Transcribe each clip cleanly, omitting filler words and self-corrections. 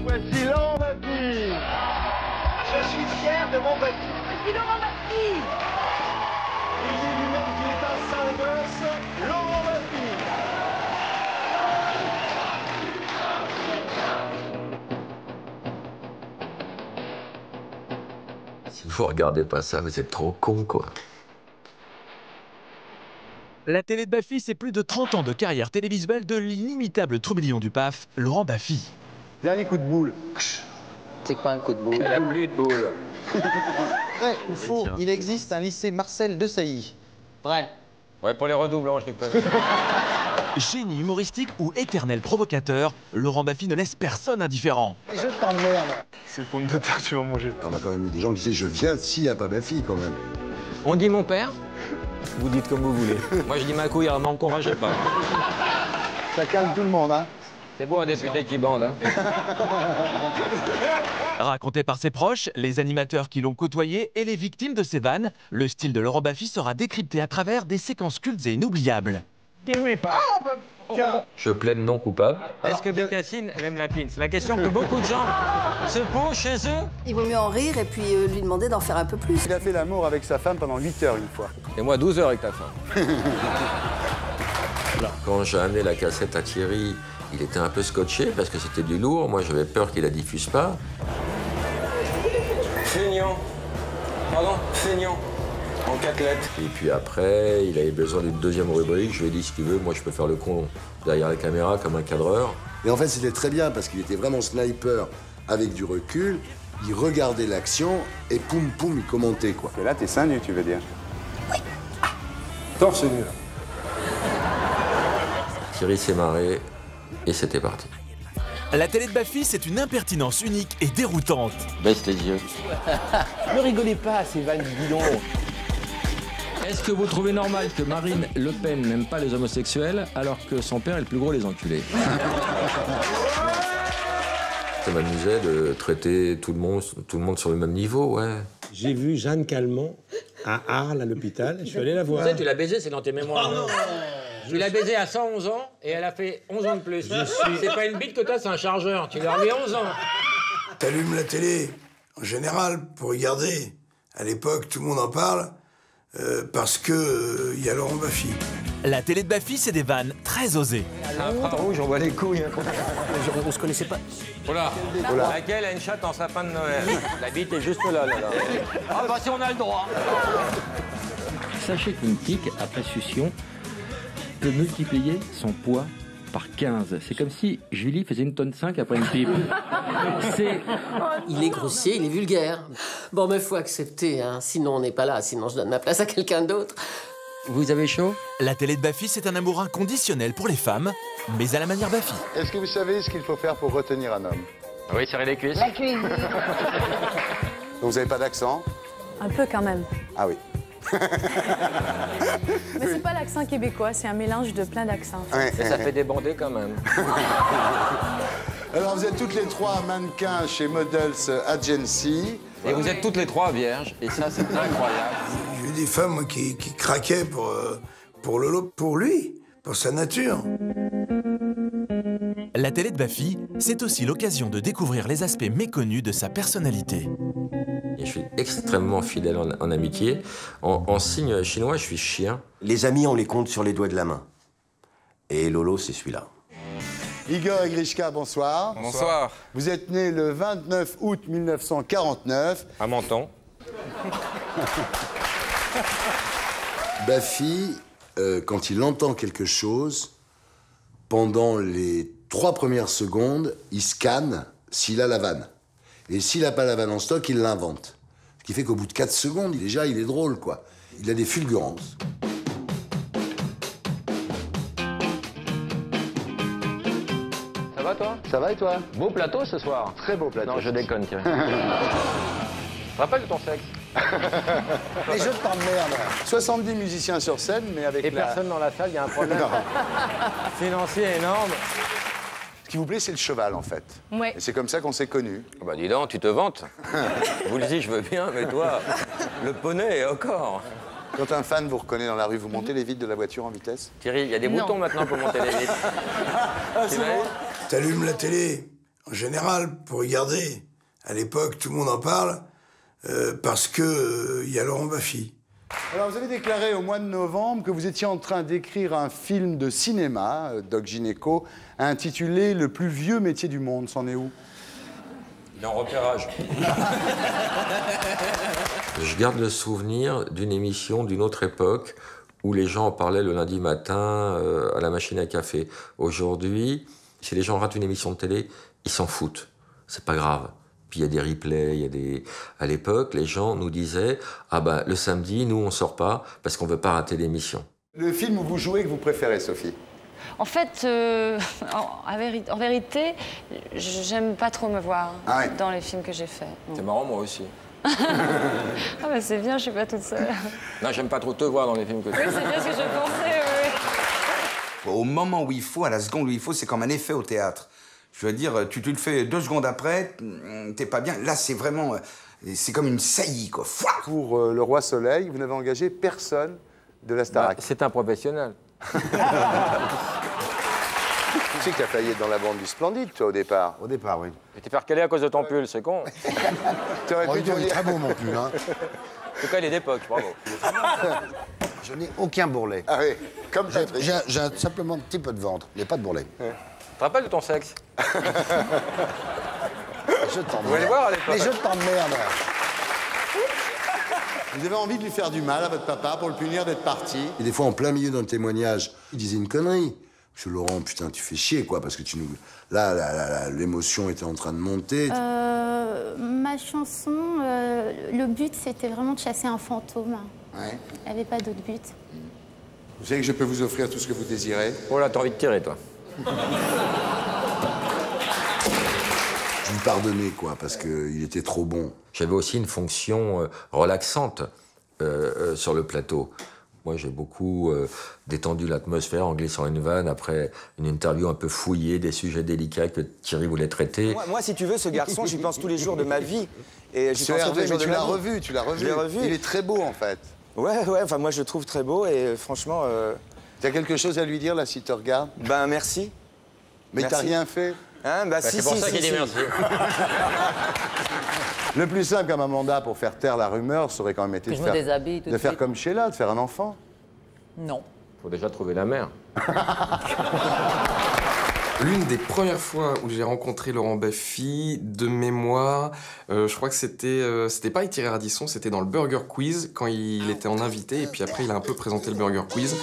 Voici Laurent Baffy. Je suis fier de mon Baffy. Voici Laurent Baffy. Il dit lui-même qu'il est un sale gosse, Laurent Baffy. Si vous regardez pas ça, vous êtes trop con, quoi. La télé de Baffy, c'est plus de 30 ans de carrière télévisuelle de l'inimitable Troubillon du PAF, Laurent Baffy. Dernier coup de boule. C'est quoi un coup de boule? La boule de boule. Vrai ou faux, il existe un lycée Marcel Desailly. Vrai. Ouais, pour les redoublants, je l'ai pas vu. Génie humoristique ou éternel provocateur, Laurent Baffy ne laisse personne indifférent. Je t'emmerde. C'est le pommes de terre, tu vas manger. On a quand même eu des gens qui disaient je viens s'il n'y a pas ma fille quand même. On dit mon père? Vous dites comme vous voulez. Moi, je dis ma couille, ne m'encouragez pas. Ça calme tout le monde, hein. C'est beau un député qui bande, hein. Raconté par ses proches, les animateurs qui l'ont côtoyé et les victimes de ses vannes, le style de Laurent Baffy sera décrypté à travers des séquences cultes et inoubliables. Je plaide non coupable. Est-ce que Bécassine aime la pine? C'est la question que beaucoup de gens se posent chez eux. Il vaut mieux en rire et puis lui demander d'en faire un peu plus. Il a fait l'amour avec sa femme pendant 8 heures une fois. Et moi, 12 heures avec ta femme. Quand j'ai amené la cassette à Thierry, il était un peu scotché parce que c'était du lourd. Moi, j'avais peur qu'il la diffuse pas. Feignant. Pardon, feignant. En 4 lettres. Et puis après, il avait besoin d'une deuxième rubrique. Je lui ai dit, si tu veux, moi, je peux faire le con derrière la caméra comme un cadreur. Et en fait, c'était très bien parce qu'il était vraiment sniper avec du recul. Il regardait l'action et poum poum, il commentait quoi. Et là, t'es seins nus, tu veux dire? Oui. Torse nu. Thierry s'est marré et c'était parti. La télé de Baffy, c'est une impertinence unique et déroutante. Baisse les yeux. Ne rigolez pas à ces vannes bidons. Est-ce que vous trouvez normal que Marine Le Pen n'aime pas les homosexuels alors que son père est le plus gros des enculés? Ça m'amusait de traiter tout le monde sur le même niveau, ouais. J'ai vu Jeanne Calment à Arles, à l'hôpital. Je suis allé la voir. Tu sais, tu l'as baisé, c'est dans tes mémoires. Oh non. Tu l'as baisé à 111 ans et elle a fait 11 ans de plus. C'est pas une bite que toi, c'est un chargeur. Tu lui as remis 11 ans. T'allumes la télé, en général, pour regarder. À l'époque, tout le monde en parle, parce que y a Laurent Baffy. La télé de Baffy, c'est des vannes très osées. Un bras rouge, on voit les couilles. On se connaissait pas. Voilà. Laquelle a une chatte en sapin de Noël? La bite est juste là. Ah bah si on a le droit. Sachez qu'une tique, après succion, peut multiplier son poids par 15. C'est comme si Julie faisait 1,5 tonne après une pipe. Il est grossier, il est vulgaire. Bon, mais faut accepter, hein. Sinon, on n'est pas là. Sinon, je donne ma place à quelqu'un d'autre. Vous avez chaud? La télé de Baffy, c'est un amour inconditionnel pour les femmes, mais à la manière Baffy. Est-ce que vous savez ce qu'il faut faire pour retenir un homme? Oui, serrer les cuisses. La cuisine. Donc vous n'avez pas d'accent? Un peu quand même. Ah oui. Mais c'est pas l'accent québécois, c'est un mélange de plein d'accents. Ouais. Et ça fait débander quand même. Alors vous êtes toutes les trois mannequins chez Models Agency. Et vous êtes toutes les trois vierges, et ça, c'est incroyable. J'ai vu des femmes moi, qui craquaient pour Lolo, pour lui, pour sa nature. La télé de Baffy, c'est aussi l'occasion de découvrir les aspects méconnus de sa personnalité. Et je suis extrêmement fidèle en amitié. En signe chinois, je suis chien. Les amis, on les compte sur les doigts de la main. Et Lolo, c'est celui-là. Igor et Grishka, bonsoir. Bonsoir. Vous êtes né le 29 août 1949. À Menton. Baffy, quand il entend quelque chose, pendant les 3 premières secondes, il scanne s'il a la vanne. Et s'il n'a pas la vanne en stock, il l'invente. Ce qui fait qu'au bout de 4 secondes, déjà, il est drôle, quoi. Il a des fulgurances. Ça va, toi? Ça va et toi? Beau plateau ce soir. Très beau plateau. Non, je déconne, tiens. Tu te rappelles de ton sexe? Mais je t'emmerde. 70 musiciens sur scène, mais avec Et personne dans la salle, il y a un problème financier énorme. Ce qui vous plaît, c'est le cheval, en fait. Ouais. Et c'est comme ça qu'on s'est connus. Oh bah dis donc, tu te vantes. Vous le dites, je veux bien, mais toi, le poney, encore. Quand un fan vous reconnaît dans la rue, vous montez les vitres de la voiture en vitesse? Thierry, il y a des boutons maintenant pour monter les vitres. T'allumes la télé, en général, pour regarder. À l'époque, tout le monde en parle, parce que y a Laurent Baffy. Alors, vous avez déclaré au mois de novembre que vous étiez en train d'écrire un film de cinéma, Doc Gynéco, intitulé « Le plus vieux métier du monde ». C'en est où? Il est en repérage. Je garde le souvenir d'une émission d'une autre époque où les gens en parlaient le lundi matin à la machine à café. Aujourd'hui, si les gens ratent une émission de télé, ils s'en foutent. C'est pas grave. Puis il y a des replays, il y a des... À l'époque, les gens nous disaient « Ah ben, le samedi, nous, on sort pas parce qu'on veut pas rater l'émission. » Le film où vous jouez que vous préférez, Sophie? En fait, en vérité, j'aime pas trop me voir dans les films que j'ai faits. C'est marrant, moi aussi. Ah bah c'est bien, je suis pas toute seule. Non, j'aime pas trop te voir dans les films que tu fais. Oui, c'est bien ce que je pensais, oui. Au moment où il faut, à la seconde où il faut, c'est comme un effet au théâtre. Je veux dire, tu le fais 2 secondes après, t'es pas bien. Là, c'est vraiment... c'est comme une saillie, quoi. Pour Le Roi Soleil, vous n'avez engagé personne de la Starac. C'est un professionnel. Tu sais que t'as failli être dans la bande du Splendide, toi, au départ. Au départ, oui. Je vais te faire caler à cause de ton pull, c'est con. T'aurais pu Il est très beau, mon pull, hein. En tout cas, il est d'époque, bravo. Je n'ai aucun bourrelet. Ah oui, comme Patrick. J'ai simplement un petit peu de ventre, mais pas de bourrelet. Tu te rappelles de ton sexe? Je t'emmerde. Vous allez voir à l'époque. Mais je t'emmerde. Vous avez envie de lui faire du mal à votre papa pour le punir d'être parti? Et des fois, en plein milieu d'un témoignage, il disait une connerie. Monsieur Laurent, putain, tu fais chier, quoi, parce que tu nous... Là, l'émotion était en train de monter. Ma chanson, le but, c'était vraiment de chasser un fantôme. Ouais. Il n'y avait pas d'autre but. Vous savez que je peux vous offrir tout ce que vous désirez? Oh là, t'as envie de tirer, toi. Je lui pardonnais, quoi, parce qu'il était trop bon. J'avais aussi une fonction relaxante sur le plateau. Moi, j'ai beaucoup détendu l'atmosphère en glissant une vanne après une interview un peu fouillée, des sujets délicats que Thierry voulait traiter. Moi, si tu veux, ce garçon, j'y pense tous les jours de ma vie. Et j'y pense tous les jours de ma vie. Tu l'as revu, tu l'as revu. Je l'ai revu. Il est très beau, en fait. Ouais, enfin, moi, je le trouve très beau et franchement... Tu as quelque chose à lui dire, là, s'il te regarde? Ben, merci. Mais t'as rien fait? Hein, bah, si, c'est pour ça qu'il dit merci. Le plus simple comme un mandat pour faire taire la rumeur serait quand même été de faire comme Sheila, de faire un enfant. Non. Faut déjà trouver la mère. L'une des premières fois où j'ai rencontré Laurent Baffy, de mémoire, je crois que c'était pas avec Thierry Radisson, c'était dans le Burger Quiz, quand il était en invité, et puis après il a un peu présenté le Burger Quiz.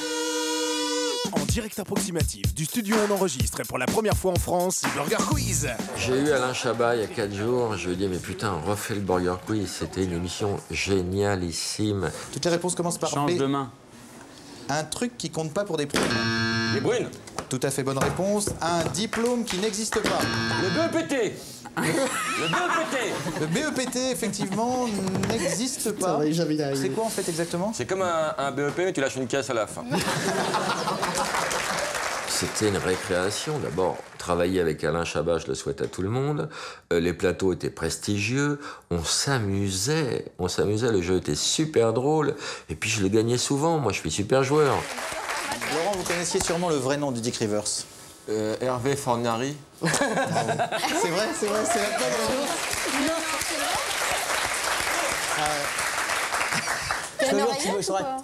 En direct approximatif du studio, on enregistre pour la première fois en France le Burger Quiz. J'ai eu Alain Chabat il y a 4 jours, je lui ai dit mais putain, refais le Burger Quiz, c'était une émission génialissime. Toutes les réponses commencent par Change B. de main. Un truc qui compte pas pour des primes. Les brunes. Tout à fait bonne réponse. Un diplôme qui n'existe pas. Le BEPT. Le BEPT. Le BEPT, effectivement, n'existe pas. C'est quoi, en fait, exactement? C'est comme un BEP, mais tu lâches une caisse à la fin. C'était une récréation. D'abord, travailler avec Alain Chabat, je le souhaite à tout le monde. Les plateaux étaient prestigieux. On s'amusait. Le jeu était super drôle. Et puis, je le gagnais souvent. Moi, je suis super joueur. Laurent, vous connaissiez sûrement le vrai nom du Dick Rivers. Hervé Fornari. C'est vrai, c'est la blague.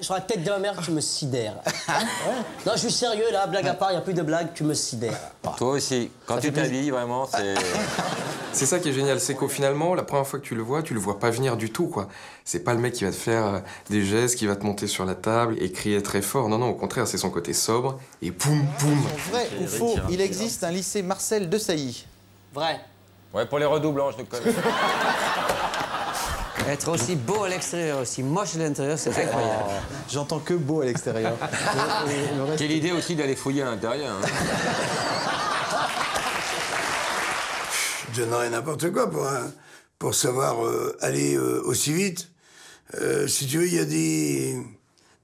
Sur la tête de ma mère, tu me sidères. Non, je suis sérieux, là, blague à part, il n'y a plus de blague, tu me sidères. Toi aussi, quand tu t'habilles, vraiment, c'est... C'est ça qui est génial, c'est qu'au finalement, la première fois que tu le vois pas venir du tout, quoi. C'est pas le mec qui va te faire des gestes, qui va te monter sur la table et crier très fort. Non, au contraire, c'est son côté sobre et boum, boum. Vrai ou faux, il existe un lycée Marcel Desailly? Vrai. Ouais, pour les redoublants, je te connais. Être aussi beau à l'extérieur, aussi moche à l'intérieur, c'est incroyable. J'entends que beau à l'extérieur. Quelle idée aussi d'aller fouiller à l'intérieur. Hein. Je donnerais n'importe quoi pour savoir aller aussi vite. Si tu veux, il y a des,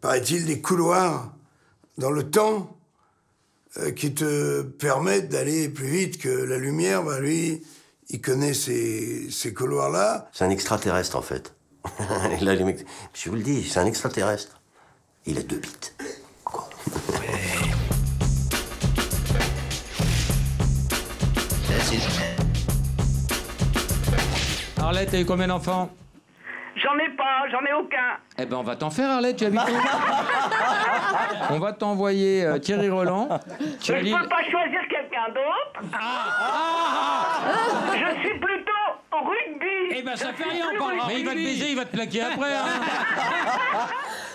paraît-il, des couloirs dans le temps qui te permettent d'aller plus vite que la lumière. Ben, lui, il connaît ces couloirs-là. C'est un extraterrestre, en fait. Là, les mecs, je vous le dis, c'est un extraterrestre. Il a 2 bits. Arlette, t'as eu combien d'enfants? J'en ai pas, j'en ai aucun. Eh ben, on va t'en faire, Arlette, tu habites où? On va t'envoyer Thierry Roland. Je peux pas choisir quelqu'un d'autre. Je suis plutôt au rugby. Eh ben, ça fait rien, mais il va te baiser, il va te plaquer après. Hein.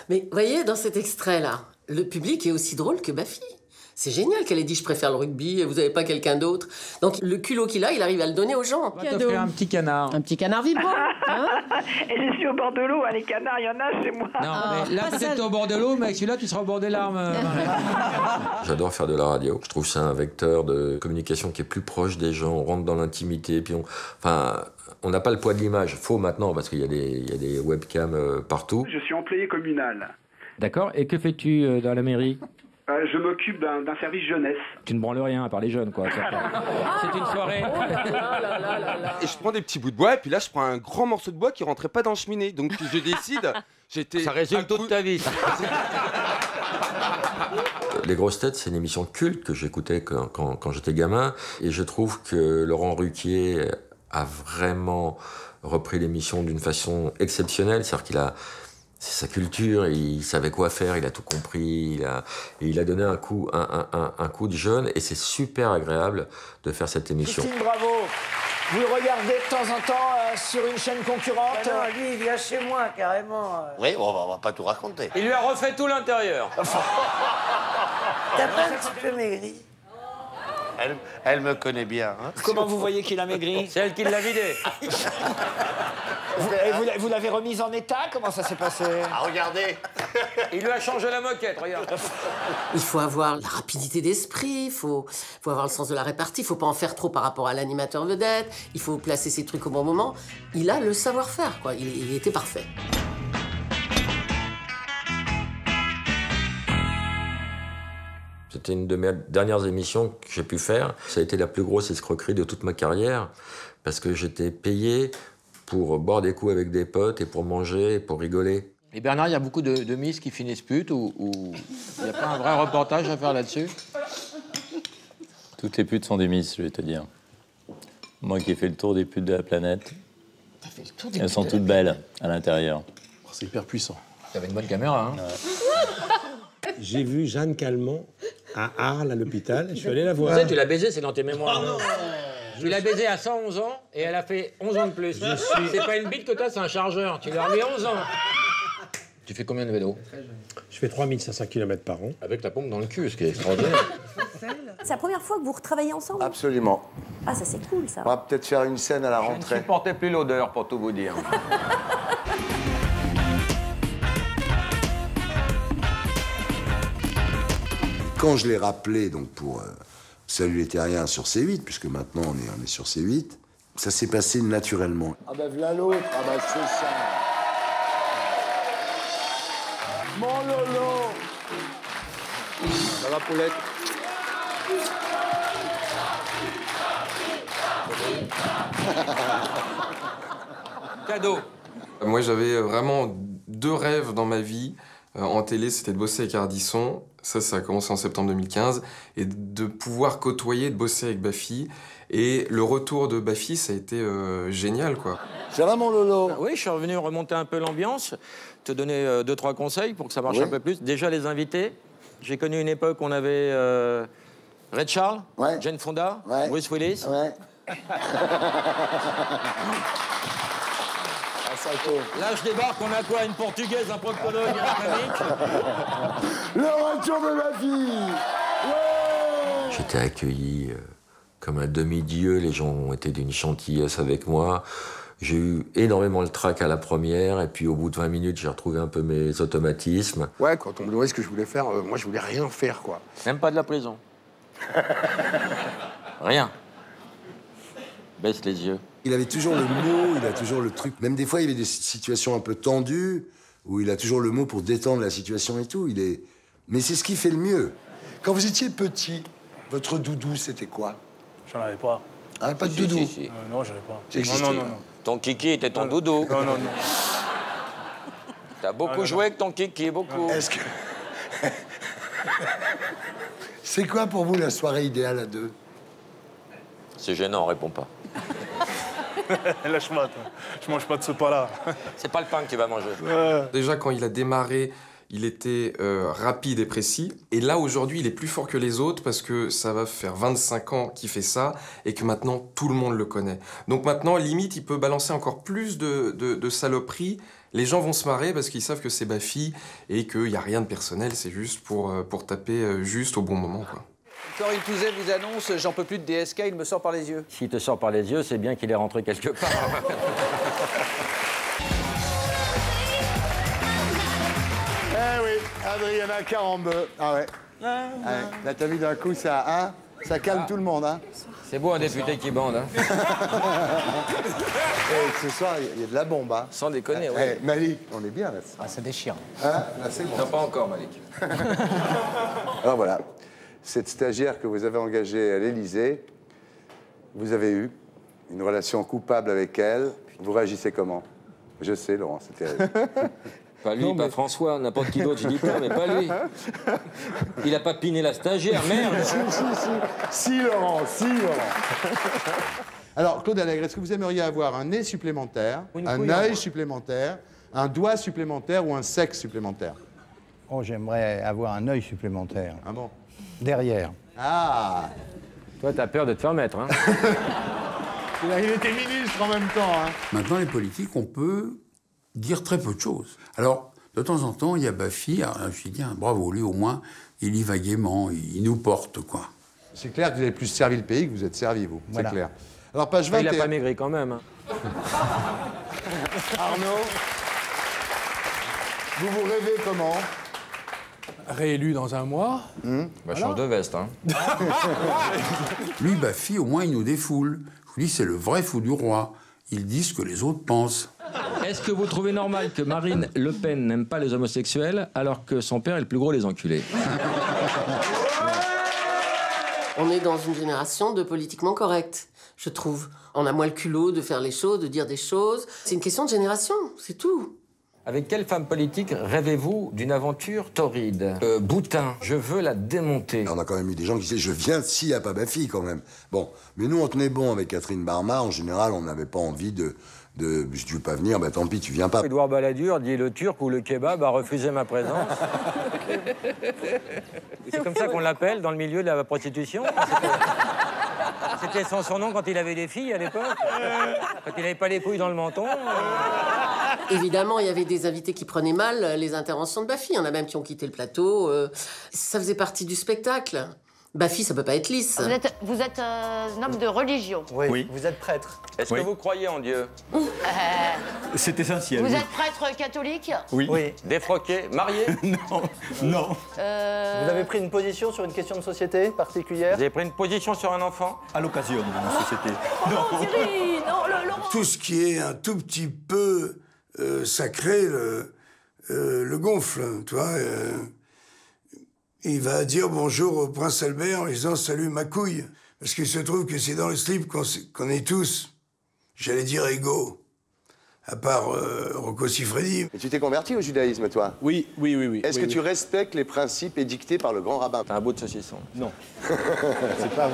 Mais vous voyez, dans cet extrait-là, le public est aussi drôle que Baffy. C'est génial qu'elle ait dit « je préfère le rugby » et vous n'avez pas quelqu'un d'autre. Donc le culot qu'il a, il arrive à le donner aux gens. On va t'offrir un petit canard. Un petit canard vibrant. Hein? Et je suis au bord de l'eau, hein, les canards, il y en a chez moi. Non, mais là, peut-être t'es au bord de l'eau, mais avec celui-là, tu seras au bord des larmes. J'adore faire de la radio. Je trouve ça un vecteur de communication qui est plus proche des gens. On rentre dans l'intimité, puis on n'a pas le poids de l'image. Faux maintenant, parce qu'il y a des webcams partout. Je suis employé communal. D'accord. Et que fais-tu dans la mairie? Je m'occupe d'un service jeunesse. Tu ne branles rien à part les jeunes, quoi. C'est une soirée. Et je prends des petits bouts de bois, et puis là, je prends un grand morceau de bois qui rentrait pas dans la cheminée. Donc, je décide. Ça résume toute ta vie. Les Grosses Têtes, c'est une émission culte que j'écoutais quand j'étais gamin. Et je trouve que Laurent Ruquier a vraiment repris l'émission d'une façon exceptionnelle. C'est-à-dire qu'il a... C'est sa culture, il savait quoi faire, il a tout compris, il a donné un coup de jeune, et c'est super agréable de faire cette émission. Christine Bravo, vous le regardez de temps en temps sur une chaîne concurrente? Non, lui, il vient chez moi, carrément. Oui, on va pas tout raconter. Il lui a refait tout l'intérieur. T'as pas un petit peu maigri? Elle me connaît bien. Hein. Comment vous voyez qu'il a maigri? C'est elle qui l'a vidé. Vous l'avez remise en état? Comment ça s'est passé? Ah, regardez. Il lui a changé la moquette, regarde. Il faut avoir la rapidité d'esprit, il faut avoir le sens de la répartie, il faut pas en faire trop par rapport à l'animateur vedette, il faut placer ses trucs au bon moment. Il a le savoir-faire, quoi. Il était parfait. C'était une de mes dernières émissions que j'ai pu faire. Ça a été la plus grosse escroquerie de toute ma carrière, parce que j'étais payé pour boire des coups avec des potes et pour manger et pour rigoler. Et Bernard, il y a beaucoup de miss qui finissent putes, ou il n'y a pas un vrai reportage à faire là-dessus? Toutes les putes sont des miss, je vais te dire. Moi qui ai fait le tour des putes de la planète, elles sont toutes belles à l'intérieur. Oh, c'est hyper puissant. T'avais une bonne caméra, hein? Ouais. J'ai vu Jeanne Calment à Arles, à l'hôpital. Je suis allé la voir. Tu sais, tu l'as baisée, c'est dans tes mémoires. Oh non. Tu l'as baisée à 111 ans et elle a fait 11 ans de plus. C'est pas une bite que toi, c'est un chargeur. Tu lui as remis 11 ans. Tu fais combien de vélo? Je fais 3500 km par an. Avec la pompe dans le cul, ce qui est extraordinaire. C'est la première fois que vous retravaillez ensemble? Absolument. Ah, ça c'est cool, ça. On va peut-être faire une scène à la rentrée. Je ne supportais plus l'odeur, pour tout vous dire. Quand je l'ai rappelé donc pour Salut les terriens sur C8, puisque maintenant on est sur C8, ça s'est passé naturellement. Ah bah voilà l'autre, ah bah c'est ça. Mon Lolo. Ça va, Poulette? Cadeau. Moi, j'avais vraiment 2 rêves dans ma vie. En télé, c'était de bosser avec Ardisson. Ça a commencé en septembre 2015. Et de pouvoir côtoyer, de bosser avec Baffy. Et le retour de Baffy, ça a été génial, quoi. Ça va, mon Lolo? Oui, je suis revenu remonter un peu l'ambiance, te donner 2-3 conseils pour que ça marche un peu plus. Déjà, les invités. J'ai connu une époque où on avait Red Charles, Jane Fonda, Bruce Willis. Ouais. Là, je débarque, on a quoi? Une portugaise, un proctologue, un comique. Le retour de ma fille. Ouais. J'étais accueilli comme un demi-dieu, les gens ont été d'une gentillesse avec moi. J'ai eu énormément le trac à la première, et puis au bout de 20 minutes, j'ai retrouvé un peu mes automatismes. Ouais, quand on me demandait ce que je voulais faire, moi je voulais rien faire, quoi. Même pas de la prison. Rien. Baisse les yeux. Il avait toujours le mot, il a toujours le truc. Même des fois, il y avait des situations un peu tendues, où il a toujours le mot pour détendre la situation et tout. Mais c'est ce qui fait le mieux. Quand vous étiez petit, votre doudou, c'était quoi? J'en avais pas. Ah, pas de doudou? Si. Non, j'en avais pas. Ça existait, non. Ton kiki était ton doudou. Non. T'as beaucoup joué avec ton kiki, beaucoup. Est-ce que... C'est quoi pour vous la soirée idéale à deux? C'est gênant, on répond pas. Lâche-moi, toi. Je mange pas de ce pas-là. C'est pas le pain que tu vas manger. Déjà, quand il a démarré, il était rapide et précis. Et là, aujourd'hui, il est plus fort que les autres parce que ça va faire 25 ans qu'il fait ça et que maintenant, tout le monde le connaît. Donc maintenant, limite, il peut balancer encore plus de saloperies. Les gens vont se marrer parce qu'ils savent que c'est Baffy et qu'il n'y a rien de personnel. C'est juste pour taper juste au bon moment, quoi. Corinne Touzet vous annonce « J'en peux plus de DSK, il me sort par les yeux ». S'il te sort par les yeux, c'est bien qu'il est rentré quelque part. Eh oui, Adriana Carambeu. Ah ouais. Là, t'as vu d'un coup, ça calme tout le monde. Hein. C'est beau un député qui bande. Hein. Ce soir, il y a de la bombe. Hein. Sans déconner, oui. Malik, on est bien là. Ah, ça déchire. Hein, là, c'est bon. Non, pas encore, Malik. Alors voilà, cette stagiaire que vous avez engagée à l'Élysée, vous avez eu une relation coupable avec elle. Vous réagissez comment? Je sais, Laurent, c'est terrible. Pas lui, pas François, n'importe qui d'autre, je dis pas, mais pas lui. Il a pas piné la stagiaire, merde. Si, Laurent, si, Laurent. Alors, Claude Allègre, est-ce que vous aimeriez avoir un nez supplémentaire, un œil supplémentaire, un doigt supplémentaire ou un sexe supplémentaire? Oh, j'aimerais avoir un œil supplémentaire. Ah bon? Derrière. Ah! Toi, t'as peur de te faire mettre, hein? Il était ministre en même temps, hein. Maintenant, les politiques, on peut dire très peu de choses. Alors, de temps en temps, il y a Baffy, alors, je me suis dit, bravo, lui, au moins, il y va gaiement, il nous porte, quoi. C'est clair que vous avez plus servi le pays que vous êtes servi, vous. Voilà. C'est clair. Alors, page 21. Il a pas maigri quand même. Hein. Arnaud, vous vous rêvez comment? Réélu dans un mois. Bah, change de veste, hein. Lui, Baffy, au moins, il nous défoule. Je vous dis, c'est le vrai fou du roi. Ils disent ce que les autres pensent. Est-ce que vous trouvez normal que Marine Le Pen n'aime pas les homosexuels alors que son père est le plus gros des enculés? On est dans une génération de politiquement correct, je trouve. On a moins le culot de faire les choses, de dire des choses. C'est une question de génération, c'est tout. Avec quelle femme politique rêvez-vous d'une aventure torride? Boutin, je veux la démonter. On a quand même eu des gens qui disaient « je viens s'il n'y a pas ma fille quand même ». Bon, mais nous on tenait bon avec Catherine Barma. En général, on n'avait pas envie de si tu veux pas venir, bah tant pis, tu viens pas. Édouard Balladur dit le turc ou le kebab a refusé ma présence. C'est comme ça qu'on l'appelle dans le milieu de la prostitution. C'était son surnom quand il avait des filles à l'époque. Quand il n'avait pas les couilles dans le menton. Évidemment, il y avait des invités qui prenaient mal les interventions de Baffy. Il y en a même qui ont quitté le plateau. Ça faisait partie du spectacle. Baffy, ça peut pas être lisse. Vous êtes un homme de religion. Oui. Vous êtes prêtre. Est-ce que vous croyez en Dieu? C'est essentiel. Vous êtes prêtre catholique? Oui. Défroqué, marié? Non. Vous avez pris une position sur une question de société particulière? Vous avez pris une position sur un enfant? À l'occasion de la société. Thierry, non, Laurent. Tout ce qui est un tout petit peu sacré le gonfle, tu vois. Il va dire bonjour au prince Albert en lui disant « Salut ma couille ». Parce qu'il se trouve que c'est dans le slip qu'on est tous, j'allais dire, égaux. À part Rocco Siffredi. Et tu t'es converti au judaïsme, toi? Oui. Est-ce que tu respectes les principes édictés par le grand rabbin? T'as un bout de saucisson. Non. C'est pas...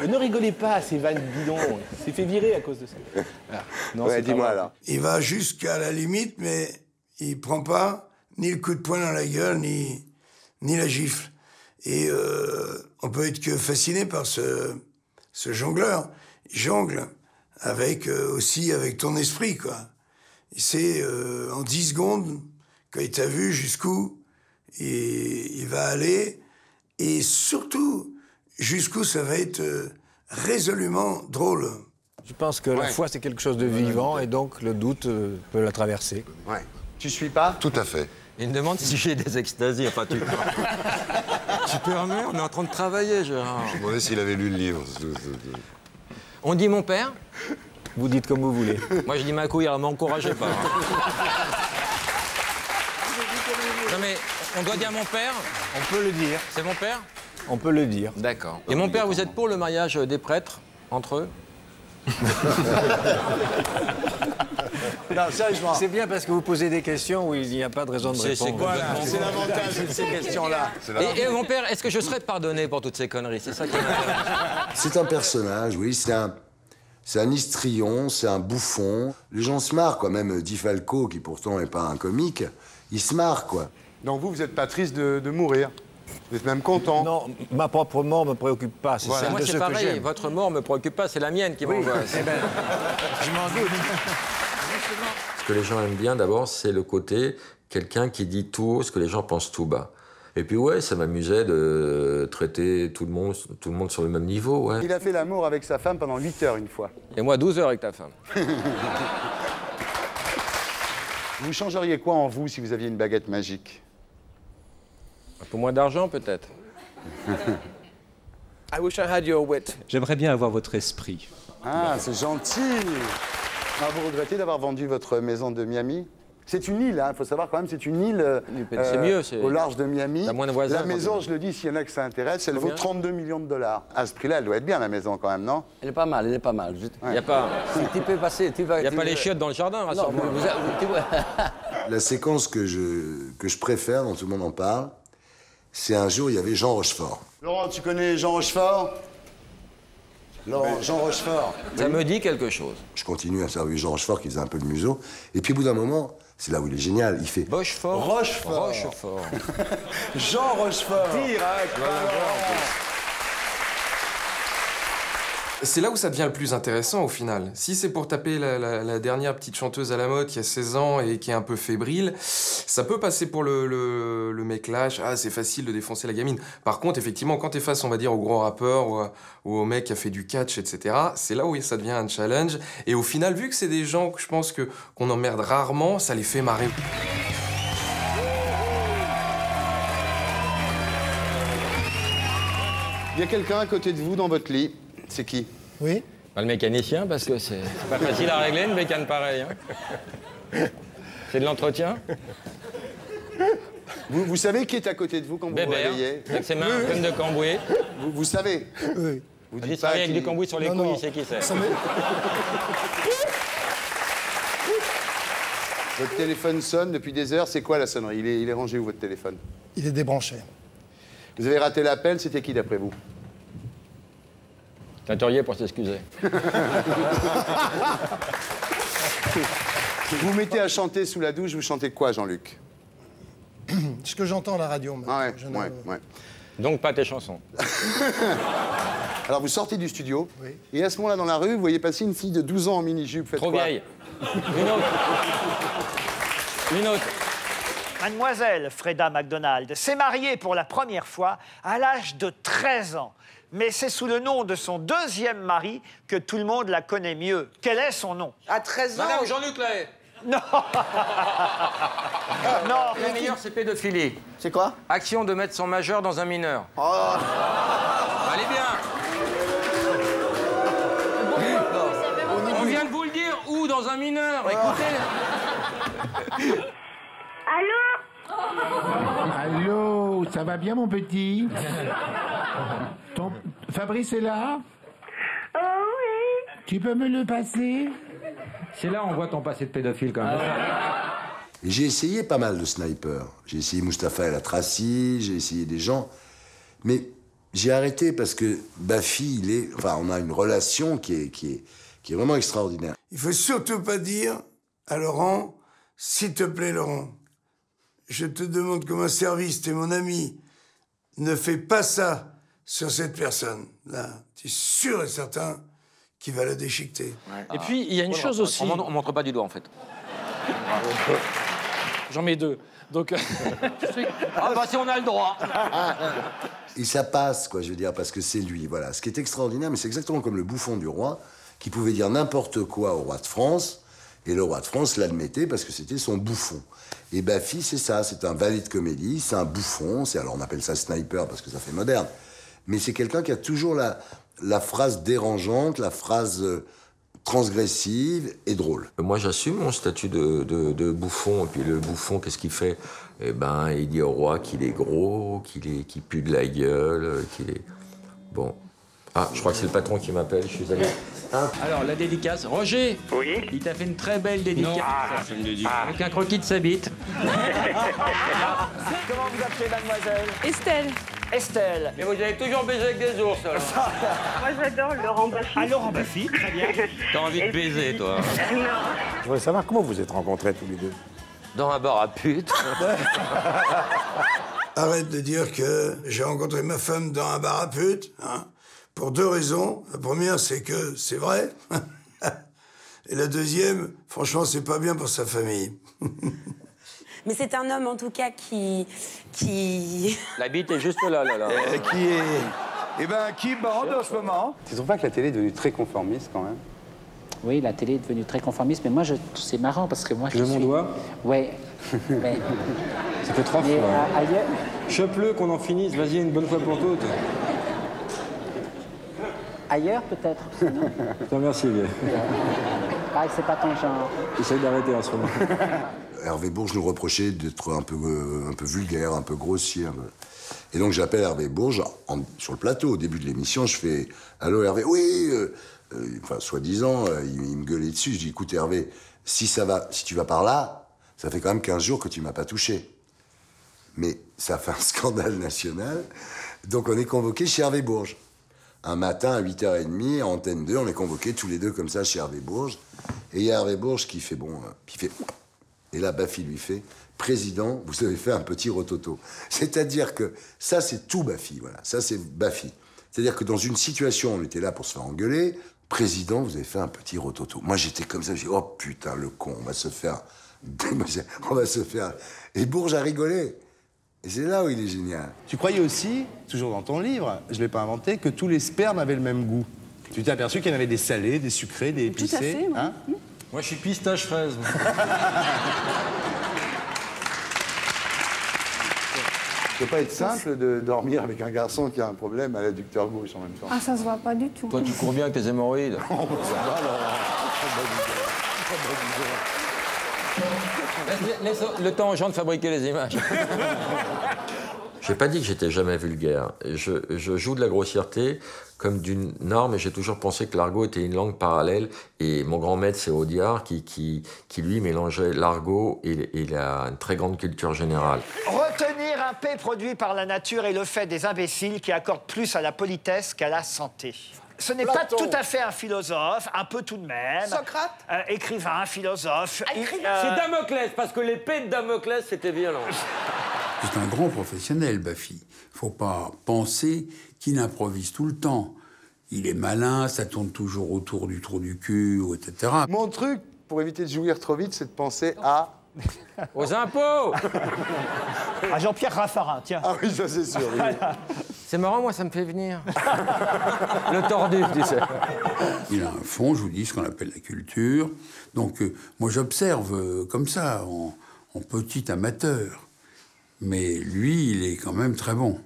Ne rigolez pas, ces vannes bidons. Il s'est fait virer à cause de ça. Non, ouais, dis-moi alors. Il va jusqu'à la limite, mais il prend pas ni le coup de poing dans la gueule, ni la gifle. Et on peut être que fasciné par ce jongleur. Il jongle aussi avec ton esprit, quoi. C'est en 10 secondes, quand il t'a vu jusqu'où il va aller, et surtout, jusqu'où ça va être résolument drôle. Je pense que la foi, c'est quelque chose de vivant, et donc le doute peut la traverser. Ouais. Tu suis pas? Tout à fait. Il me demande si j'ai des extasies. Enfin, tu permets, on est en train de travailler, Gérard. Je me demandais s'il avait lu le livre. On dit mon père? Vous dites comme vous voulez. Moi, je dis ma couille, alors m'encouragez pas. Non, mais on doit dire mon père? On peut le dire. C'est mon père? On peut le dire. D'accord. Et mon père, vous êtes pour le mariage des prêtres entre eux? Non, sérieusement. C'est bien parce que vous posez des questions où il n'y a pas de raison de répondre. C'est quoi, là? C'est l'avantage de ces questions-là. Et mon père, est-ce que je serais pardonné pour toutes ces conneries? C'est ça qui m'intéresse. C'est un personnage, oui, c'est un histrion, c'est un bouffon. Les gens se marrent, quoi. Même Di Falco, qui pourtant n'est pas un comique, il se marre, quoi. Donc vous n'êtes pas triste de mourir. Vous êtes même content. Non, ma propre mort ne me préoccupe pas. C'est Voilà. celle Moi, de c'est ceux que pareil. j'aime. Votre mort me préoccupe pas, c'est la mienne qui m'angoisse. Eh ben, je m'en doute. Ce que les gens aiment bien, d'abord, c'est le côté quelqu'un qui dit tout haut ce que les gens pensent tout bas. Et puis, ouais, ça m'amusait de traiter tout le monde sur le même niveau, ouais. Il a fait l'amour avec sa femme pendant 8 heures une fois. Et moi, 12 heures avec ta femme. Vous changeriez quoi en vous si vous aviez une baguette magique? Un peu moins d'argent, peut-être. I wish I had your wit. J'aimerais bien avoir votre esprit. Ah, c'est gentil. Ah, vous regrettez d'avoir vendu votre maison de Miami? C'est une île, il faut savoir quand même, c'est une île c'est mieux, c'est au large de Miami. T'as moins de voisins. La maison, je le dis, s'il y en a que ça intéresse, elle vaut 32 millions de dollars. À ce prix-là, elle doit être bien, la maison, quand même, non? Elle est pas mal, elle est pas mal. Il n'y a pas... Tu peux passer, tu vas... Il n'y a pas les chiottes dans le jardin, rassure-moi. La séquence que je préfère, dont tout le monde en parle, c'est un jour, il y avait Jean Rochefort. Laurent, tu connais Jean Rochefort? Jean Rochefort. Ça me dit quelque chose. Je continue à servir Jean Rochefort, qui faisait un peu le museau. Et puis, au bout d'un moment, c'est là où il est génial, il fait... Rochefort. Rochefort. Jean Rochefort. Direct. C'est là où ça devient le plus intéressant au final. Si c'est pour taper la dernière petite chanteuse à la mode qui a 16 ans et qui est un peu fébrile, ça peut passer pour le mec lâche. Ah, c'est facile de défoncer la gamine. Par contre, effectivement, quand t'es face, on va dire, au gros rappeur ou au mec qui a fait du catch, etc., c'est là où ça devient un challenge. Et au final, vu que c'est des gens que je pense qu'on emmerde rarement, ça les fait marrer. Il y a quelqu'un à côté de vous dans votre lit. C'est qui? Oui. Pas le mécanicien, parce que c'est pas facile à régler, une bécane pareille. Hein. C'est de l'entretien. Vous savez qui est à côté de vous quand vous vous réveillez? Avec ses mains pleines de cambouis. Vous savez? Oui. Vous Il dites travaille pas avec qui... du cambouis sur les couilles, il sait qui c'est. Votre téléphone sonne depuis des heures. C'est quoi la sonnerie? Il est rangé où, votre téléphone? Il est débranché. Vous avez raté l'appel. C'était qui, d'après vous? Teinturier pour s'excuser. Vous mettez à chanter sous la douche, vous chantez quoi, Jean-Luc? Ce que j'entends à la radio. Ah ouais. Donc pas tes chansons. Alors vous sortez du studio, et à ce moment-là, dans la rue, vous voyez passer une fille de 12 ans en mini-jupe. Faites Trop quoi? vieille. Une autre. Une autre. Mademoiselle Freda McDonald s'est mariée pour la première fois à l'âge de 13 ans. Mais c'est sous le nom de son deuxième mari que tout le monde la connaît mieux. Quel est son nom? À 13 ans? Madame Jean-Luc Lahaye. Non. Non. Le meilleur, c'est pédophilie. C'est quoi? Action de mettre son majeur dans un mineur. Oh. Allez bien. On vient de vous le dire, où dans un mineur? Écoutez. Allô, ça va bien mon petit? Fabrice est là? Oh oui. Tu peux me le passer? C'est là on voit ton passé de pédophile quand même. Et j'ai essayé pas mal de snipers. J'ai essayé Mustapha El Atrassi, j'ai essayé des gens. Mais j'ai arrêté parce que Baffy, on a une relation qui est vraiment extraordinaire. Il faut surtout pas dire à Laurent, s'il te plaît Laurent, je te demande comme un service, t'es mon ami, ne fais pas ça sur cette personne. Là, tu es sûr et certain qu'il va la déchiqueter. Et puis, il y a une chose aussi... On montre pas du doigt, en fait. J'en mets deux. Donc... Ah bah si on a le droit. Et ça passe, quoi, je veux dire, parce que c'est lui, voilà. Ce qui est extraordinaire, mais c'est exactement comme le bouffon du roi, qui pouvait dire n'importe quoi au roi de France, et le roi de France l'admettait parce que c'était son bouffon. Et Baffy, c'est ça, c'est un valet de comédie, c'est un bouffon, alors on appelle ça sniper parce que ça fait moderne, mais c'est quelqu'un qui a toujours la phrase dérangeante, la phrase transgressive et drôle. Moi, j'assume mon statut de bouffon. Et puis le bouffon, qu'est-ce qu'il fait? Eh ben, il dit au roi qu'il est gros, qu'il pue de la gueule, qu'il est... Bon. Ah, je crois que c'est le patron qui m'appelle, je suis allé. Alors, la dédicace. Roger. Oui. Il t'a fait une très belle dédicace. c'est une dédicace. Avec un croquis de sa bite. Comment vous appelez, mademoiselle? Estelle. Estelle. Mais vous avez toujours baisé avec des ours, alors. Moi, j'adore Laurent Baffy. Ah, Laurent Baffy, très bien. T'as envie de baiser, toi. Non. Je voudrais savoir comment vous êtes rencontrés tous les deux. Dans un bar à pute. Arrête de dire que j'ai rencontré ma femme dans un bar à pute, hein, pour 2 raisons. La première, c'est que c'est vrai. Et la deuxième, franchement, c'est pas bien pour sa famille. Mais c'est un homme, en tout cas, qui... La bite est juste là. Qui bande en ce moment? Tu trouves pas que la télé est devenue très conformiste, quand même? Oui, la télé est devenue très conformiste, mais moi, c'est marrant parce que moi, Tu veux mon doigt? Ouais. Mais... Ça fait 3 fois. Ailleurs... Chope-le, qu'on en finisse. Vas-y, une bonne fois pour toutes. Ailleurs, peut-être. Non. Je te remercie, bien. Ah, c'est pas ton genre. J'essaie d'arrêter en ce moment. Hervé Bourges nous reprochait d'être un peu vulgaire, un peu grossier. Et donc j'appelle Hervé Bourges sur le plateau. Au début de l'émission, je fais « Allô Hervé, oui !» Enfin, soi-disant, il me gueulait dessus. Je dis « Écoute Hervé, si tu vas par là, ça fait quand même 15 jours que tu m'as pas touché. » Mais ça fait un scandale national. Donc on est convoqués chez Hervé Bourges. Un matin à 8h30, à Antenne 2, on est convoqués tous les deux comme ça chez Hervé Bourges. Et il y a Hervé Bourges qui fait Et là, Baffy lui fait « Président, vous avez fait un petit rototo. » C'est-à-dire que ça, c'est tout Baffy, voilà. Ça, c'est Baffy. C'est-à-dire que dans une situation, on était là pour se faire engueuler. « Président, vous avez fait un petit rototo. » Moi, j'étais comme ça, je dis « Oh putain, le con, on va se faire... on va se faire... » Et Bourges a rigolé. Et c'est là où il est génial. Tu croyais aussi, toujours dans ton livre, je ne l'ai pas inventé, que tous les spermes avaient le même goût. Tu t'es aperçu qu'il y en avait des salés, des sucrés, des épicés. Tout à fait, moi. Moi, je suis pistache-fraise. Ça peut pas être simple de dormir avec un garçon qui a un problème à l'adducteur gauche en même temps. Ah, ça se voit pas du tout. Toi, tu cours bien avec tes hémorroïdes. Laisse le temps aux gens de fabriquer les images. J'ai pas dit que j'étais jamais vulgaire. Je joue de la grossièreté comme d'une norme et j'ai toujours pensé que l'argot était une langue parallèle. Et mon grand maître, c'est Audiard, qui lui mélangeait l'argot et il a une très grande culture générale. Retenir un P produit par la nature est le fait des imbéciles qui accordent plus à la politesse qu'à la santé. Ce n'est pas tout à fait un philosophe, un peu tout de même. Socrate écrivain, philosophe. C'est Damoclès, parce que l'épée de Damoclès, c'était violent. C'est un grand professionnel, Baffy. Faut pas penser qu'il improvise tout le temps. Il est malin, ça tourne toujours autour du trou du cul, etc. Mon truc, pour éviter de jouir trop vite, c'est de penser à... Aux impôts. À Jean-Pierre Raffarin, tiens. Ah oui, ça c'est sûr. Oui. C'est marrant, moi, ça me fait venir. Le tordu, tu sais. Il a un fond, je vous dis, ce qu'on appelle la culture. Donc, moi, j'observe comme ça, en petit amateur. Mais lui, il est quand même très bon.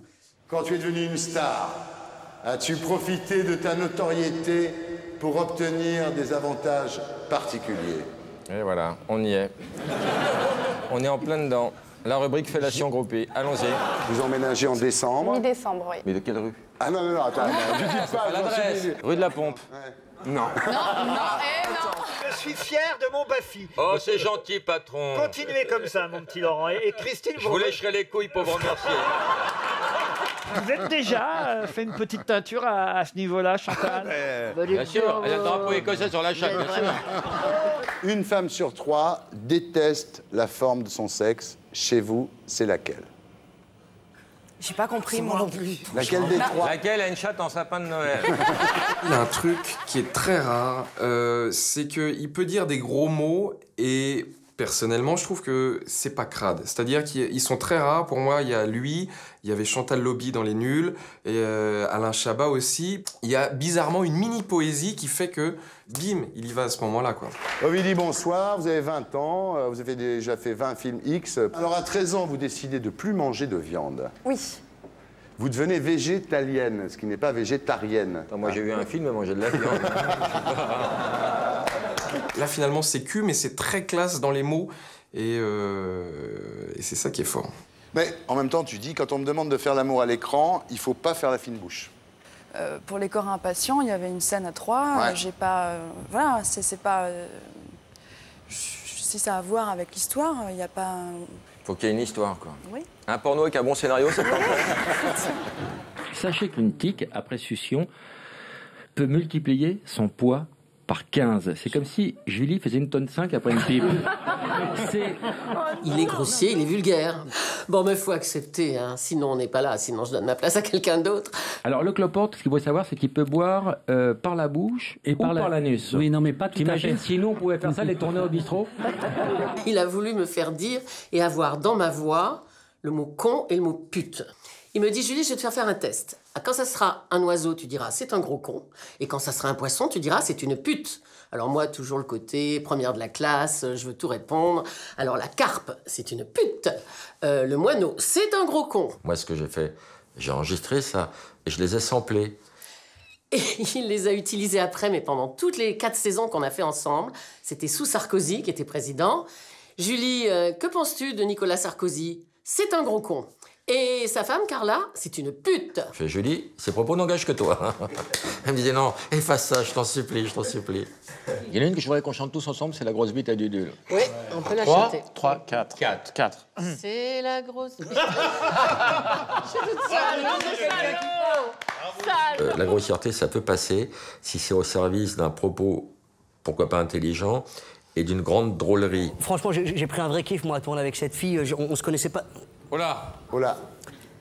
Quand tu es devenu une star, as-tu profité de ta notoriété pour obtenir des avantages particuliers? Et voilà, on y est. On est en plein dedans. La rubrique fellation groupée. Allons-y. Vous emménagez en décembre. Mi-décembre, oui. Mais de quelle rue? Ah non, attends, ne dites pas. L'adresse. Rue de la Pompe. Ouais. Non. Non. Je suis fier de mon Baffy. Oh, c'est gentil, patron. Continuez comme ça, mon petit Laurent. Et Christine, Je vous lécherai les couilles pour vous remercier. Vous êtes déjà fait une petite teinture à ce niveau-là, Chantal? Bien sûr, il y a le drapeau écossais sur la chatte, bien sûr. Une femme sur 3 déteste la forme de son sexe. Chez vous, c'est laquelle? J'ai pas compris, moi non plus. Laquelle des 3? Laquelle a une chatte en sapin de Noël? Il y a un truc qui est très rare, c'est qu'il peut dire des gros mots et personnellement, je trouve que c'est pas crade. C'est-à-dire qu'ils sont très rares. Pour moi, il y a lui, il y avait Chantal Lobby dans Les Nuls, et Alain Chabat aussi. Il y a bizarrement une mini-poésie qui fait que, bim, il y va à ce moment-là, quoi. Ovidie, bonsoir, vous avez 20 ans, vous avez déjà fait 20 films X. Alors à 13 ans, vous décidez de plus manger de viande. Oui. Vous devenez végétalienne, ce qui n'est pas végétarienne. Attends, moi, j'ai vu un film à manger de la viande. Là, finalement, c'est cul, mais c'est très classe dans les mots, et c'est ça qui est fort. Mais en même temps, tu dis, quand on me demande de faire l'amour à l'écran, il faut pas faire la fine bouche. Pour Les corps impatients, il y avait une scène à 3. J'ai pas... voilà, c'est pas... si ça a à voir avec l'histoire, il n'y a pas... Faut qu'il y ait une histoire, quoi. Oui. Un porno avec un bon scénario, c'est pas Sachez qu'une tique, après succion, peut multiplier son poids par 15. C'est comme si Julie faisait 1,5 tonne après une pipe. Il est grossier, il est vulgaire. Bon, mais il faut accepter, hein. Sinon on n'est pas là, sinon je donne ma place à quelqu'un d'autre. Alors le cloporte, ce qu'il faut savoir, c'est qu'il peut boire par la bouche et par l'anus. Oui, non, mais pas tout à fait. T'imagines, si nous on pouvait faire ça, les tournées au bistrot? Il a voulu me faire dire et avoir dans ma voix le mot con et le mot pute. Il me dit, Julie, je vais te faire un test. Quand ça sera un oiseau, tu diras c'est un gros con. Et quand ça sera un poisson, tu diras c'est une pute. Alors moi, toujours le côté première de la classe, je veux tout répondre. Alors la carpe, c'est une pute. Le moineau, c'est un gros con. Moi, ce que j'ai fait, j'ai enregistré ça et je les ai samplés. Et il les a utilisés après, mais pendant toutes les 4 saisons qu'on a fait ensemble. C'était sous Sarkozy, qui était président. Julie, que penses-tu de Nicolas Sarkozy? C'est un gros con. Et sa femme, Carla, c'est une pute. Je fais, Julie, ces propos n'engagent que toi. Elle me disait, non, efface ça, je t'en supplie, je t'en supplie. Il y en a une que je voudrais qu'on chante tous ensemble, c'est La grosse bite à Dudule. Oui, on peut la chanter. 3, 4. 4. C'est la grosse... Je suis toute seule, salaud. La grossièreté, ça peut passer si c'est au service d'un propos, pourquoi pas intelligent, et d'une grande drôlerie. Franchement, j'ai pris un vrai kiff, moi, à tourner avec cette fille. On se connaissait pas. Oh là.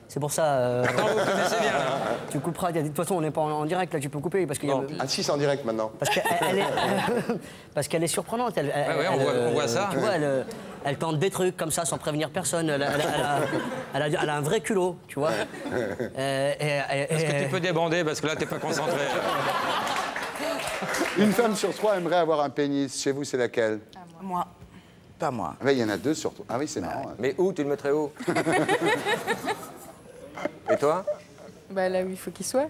C'est pour ça... Attends, vous connaissez bien, là. Tu couperas. De toute façon, on n'est pas en direct, là, tu peux couper. Parce qu'il y a... Ah si, c'est en direct maintenant. Parce qu'elle est surprenante. On voit ça. Tu vois, elle tente des trucs comme ça, sans prévenir personne. Elle a un vrai culot, tu vois. Est-ce que tu peux débander, parce que là, t'es pas concentré. Une femme sur 3 aimerait avoir un pénis. Chez vous, c'est laquelle? Moi. Pas moi. Il y en a 2 sur 3. Ah oui, c'est marrant. Mais où? Tu le mettrais où? Et toi? Bah là où il faut qu'il soit.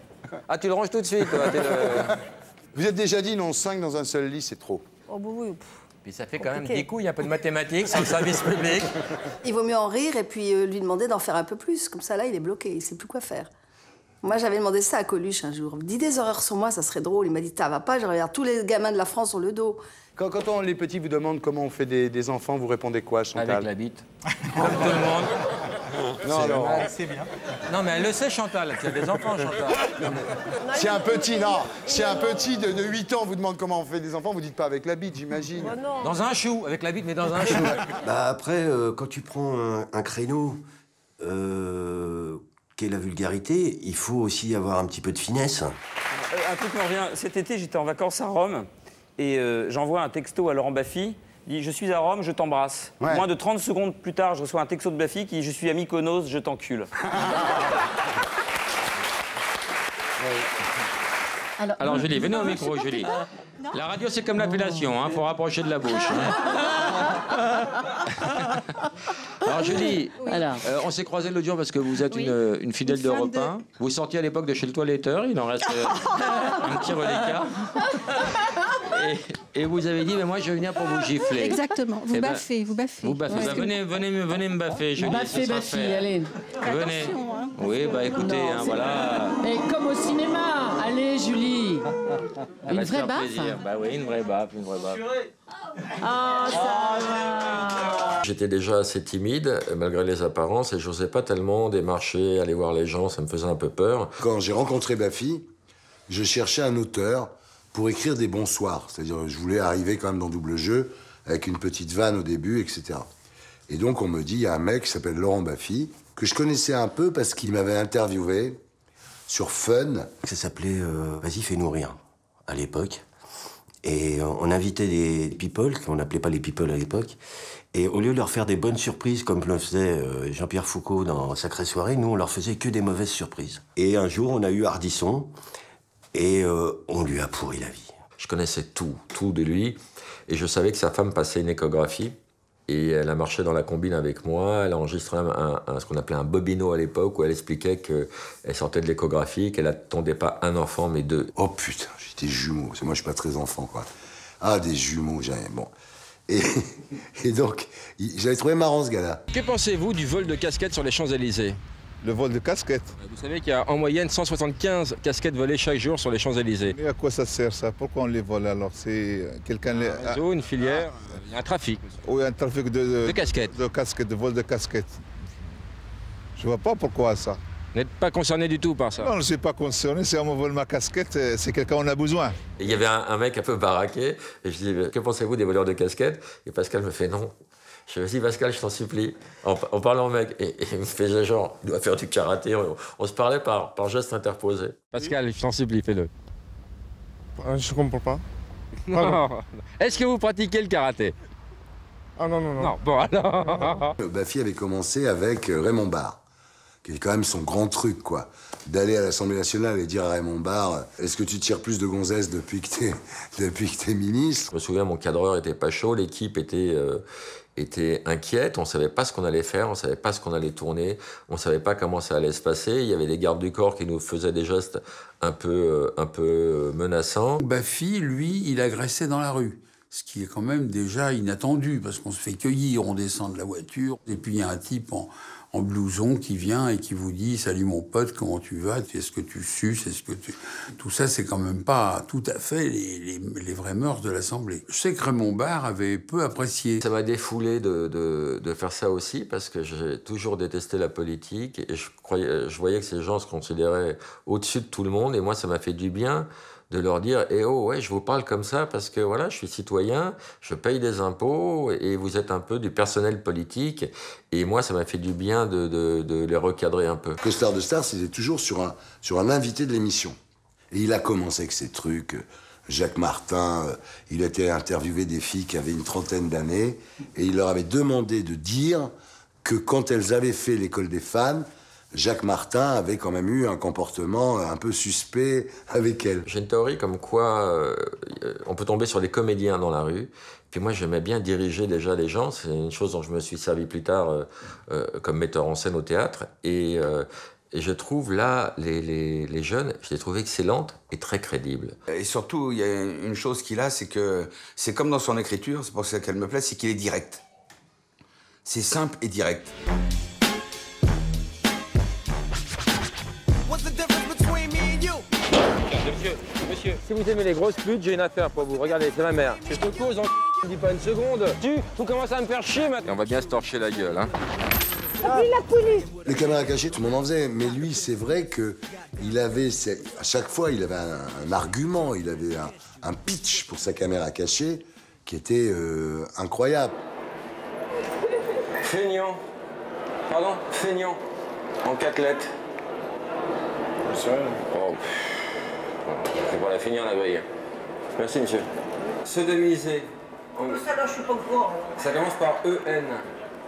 Ah, tu le ranges tout de suite, toi. Vous êtes déjà dit non, 5 dans un seul lit, c'est trop. Oh bah oui. Puis ça fait quand même 10 couilles, un peu de mathématiques, sur le service public. Il vaut mieux en rire et puis lui demander d'en faire un peu plus. Comme ça, là, il est bloqué, il sait plus quoi faire. Moi, j'avais demandé ça à Coluche un jour. Dis des horreurs sur moi, ça serait drôle. Il m'a dit, ça va pas, je regarde tous les gamins de la France sur le dos. Quand les petits vous demandent comment on fait des enfants, vous répondez quoi, Chantal? Avec la bite. Comme tout le monde. Non. C'est bien. Non, mais elle le sait, Chantal, qu'il y a des enfants, Chantal. Si un petit de 8 ans vous demande comment on fait des enfants, vous dites pas avec la bite, j'imagine. Dans un chou, avec la bite, mais dans un chou. Bah après, quand tu prends un créneau qu'est la vulgarité, il faut aussi avoir un petit peu de finesse. Un truc me revient. Cet été, j'étais en vacances à Rome et j'envoie un texto à Laurent Baffy. Il dit « Je suis à Rome, je t'embrasse ». Moins de 30 secondes plus tard, je reçois un texto de Baffy qui dit « Je suis à Mykonos, je t'encule ». Alors Julie, venez au micro, Julie. La radio, c'est comme l'appellation, hein, faut rapprocher de la bouche. Hein. Alors Julie, on s'est croisés l'autre jour parce que vous êtes une fidèle d'Europe 1. Vous sortiez à l'époque de chez le toiletteur, il en reste un petit reliquat. Et vous avez dit, mais moi je vais venir pour vous gifler. Exactement, vous baffez. Vous baffez. Bah, venez me baffer, Julie. Baffez, allez. Venez. Hein. Oui, bah écoutez, hein, voilà. Et comme au cinéma, allez Julie. Une vraie baffe. Bah oui, une vraie baffe. Ah, ça va. J'étais déjà assez timide, malgré les apparences, et je n'osais pas tellement démarcher, aller voir les gens, ça me faisait un peu peur. Quand j'ai rencontré Baffy, je cherchais un auteur pour écrire des bonsoirs. C'est-à-dire, je voulais arriver quand même dans Double Jeu, avec une petite vanne au début, etc. Et donc, on me dit, il y a un mec qui s'appelle Laurent Baffy, que je connaissais un peu parce qu'il m'avait interviewé sur Fun. Ça s'appelait Vas-y, fais-nous rire, à l'époque. Et on invitait des people, qu'on n'appelait pas les people à l'époque. Et au lieu de leur faire des bonnes surprises, comme le faisait Jean-Pierre Foucault dans Sacrée Soirée, nous, on leur faisait que des mauvaises surprises. Et un jour, on a eu Ardisson, et on lui a pourri la vie. Je connaissais tout de lui, et je savais que sa femme passait une échographie, et elle a marché dans la combine avec moi, elle a enregistré ce qu'on appelait un bobino à l'époque, où elle expliquait qu'elle sortait de l'échographie, qu'elle n'attendait pas un enfant, mais 2. Oh putain, j'étais jumeau, parce que moi je suis pas très enfant, quoi. Ah, des jumeaux, j'avais... Bon. Et donc, j'avais trouvé marrant ce gars-là. Que pensez-vous du vol de casquettes sur les Champs-Élysées? Le vol de casquettes. Vous savez qu'il y a en moyenne 175 casquettes volées chaque jour sur les Champs-Élysées. Mais à quoi ça sert ça? Pourquoi on les vole alors? C'est quelqu'un... Un réseau, une filière, il y a un trafic. Oui, un trafic de casquettes. De casquettes, de vol de casquettes. Je vois pas pourquoi ça. Vous n'êtes pas concerné du tout par ça? Non, je ne suis pas concerné. Si on me vole ma casquette, c'est quelqu'un qu'on a besoin. Et il y avait un mec un peu baraqué, et je dis, que pensez-vous des voleurs de casquettes? Et Pascal me fait non. Je dis, vas-y Pascal, je t'en supplie. En parlant au mec, et il me fait genre, il doit faire du karaté. On se parlait par geste interposé. Pascal, je t'en supplie, fais-le. Je comprends pas. Non. Est-ce que vous pratiquez le karaté? Ah non, non, non. Non, bon alors. Baffy avait commencé avec Raymond Barre, qui est quand même son grand truc, quoi. D'aller à l'Assemblée nationale et dire à Raymond Barre, est-ce que tu tires plus de gonzesses depuis que t'es ministre? Je me souviens, mon cadreur était pas chaud, l'équipe était inquiète, on savait pas ce qu'on allait faire, on savait pas ce qu'on allait tourner, on savait pas comment ça allait se passer. Il y avait des gardes du corps qui nous faisaient des gestes un peu menaçants. Baffy, lui, il agressait dans la rue. Ce qui est quand même déjà inattendu, parce qu'on se fait cueillir, on descend de la voiture, et puis il y a un type en blouson qui vient et qui vous dit « Salut mon pote, comment tu vas? Est-ce que tu suces? Est-ce que tu... » Tout ça, c'est quand même pas tout à fait les vraies mœurs de l'Assemblée. Je sais que Raymond Barre avait peu apprécié. Ça m'a défoulé de faire ça aussi, parce que j'ai toujours détesté la politique, et je voyais que ces gens se considéraient au-dessus de tout le monde, et moi, ça m'a fait du bien de leur dire « Eh oh, ouais, je vous parle comme ça parce que voilà, je suis citoyen, je paye des impôts et vous êtes un peu du personnel politique. » Et moi, ça m'a fait du bien de les recadrer un peu. Costard de Stars, c'était toujours sur un invité de l'émission. Et il a commencé avec ces trucs. Jacques Martin, il était interviewé des filles qui avaient une trentaine d'années et il leur avait demandé de dire que quand elles avaient fait l'école des fans, Jacques Martin avait quand même eu un comportement un peu suspect avec elle. J'ai une théorie comme quoi on peut tomber sur des comédiens dans la rue. Puis moi, j'aimais bien diriger déjà les gens. C'est une chose dont je me suis servi plus tard comme metteur en scène au théâtre. Et je trouve là, les jeunes, je les trouve excellentes et très crédibles. Et surtout, il y a une chose qu'il a, c'est que c'est comme dans son écriture, c'est pour ça qu'elle me plaît, c'est qu'il est direct. C'est simple et direct. Monsieur, si vous aimez les grosses putes, j'ai une affaire pour vous. Regardez, c'est ma mère. Je te cause en ne dis pas une seconde. Tout commence à me faire chier maintenant. Et on va bien se torcher la gueule, hein. Appelez la police. Les caméras cachées, tout le monde en faisait. Mais lui, c'est vrai qu'il avait, à chaque fois, il avait un argument, il avait un pitch pour sa caméra cachée qui était incroyable. Feignant. Pardon? Feignant. En 4 lettres. Oh. C'est pour la finir la grille. Merci, monsieur. Sodomiser. Ça, là, je suis pas au courant. Ça commence par E-N.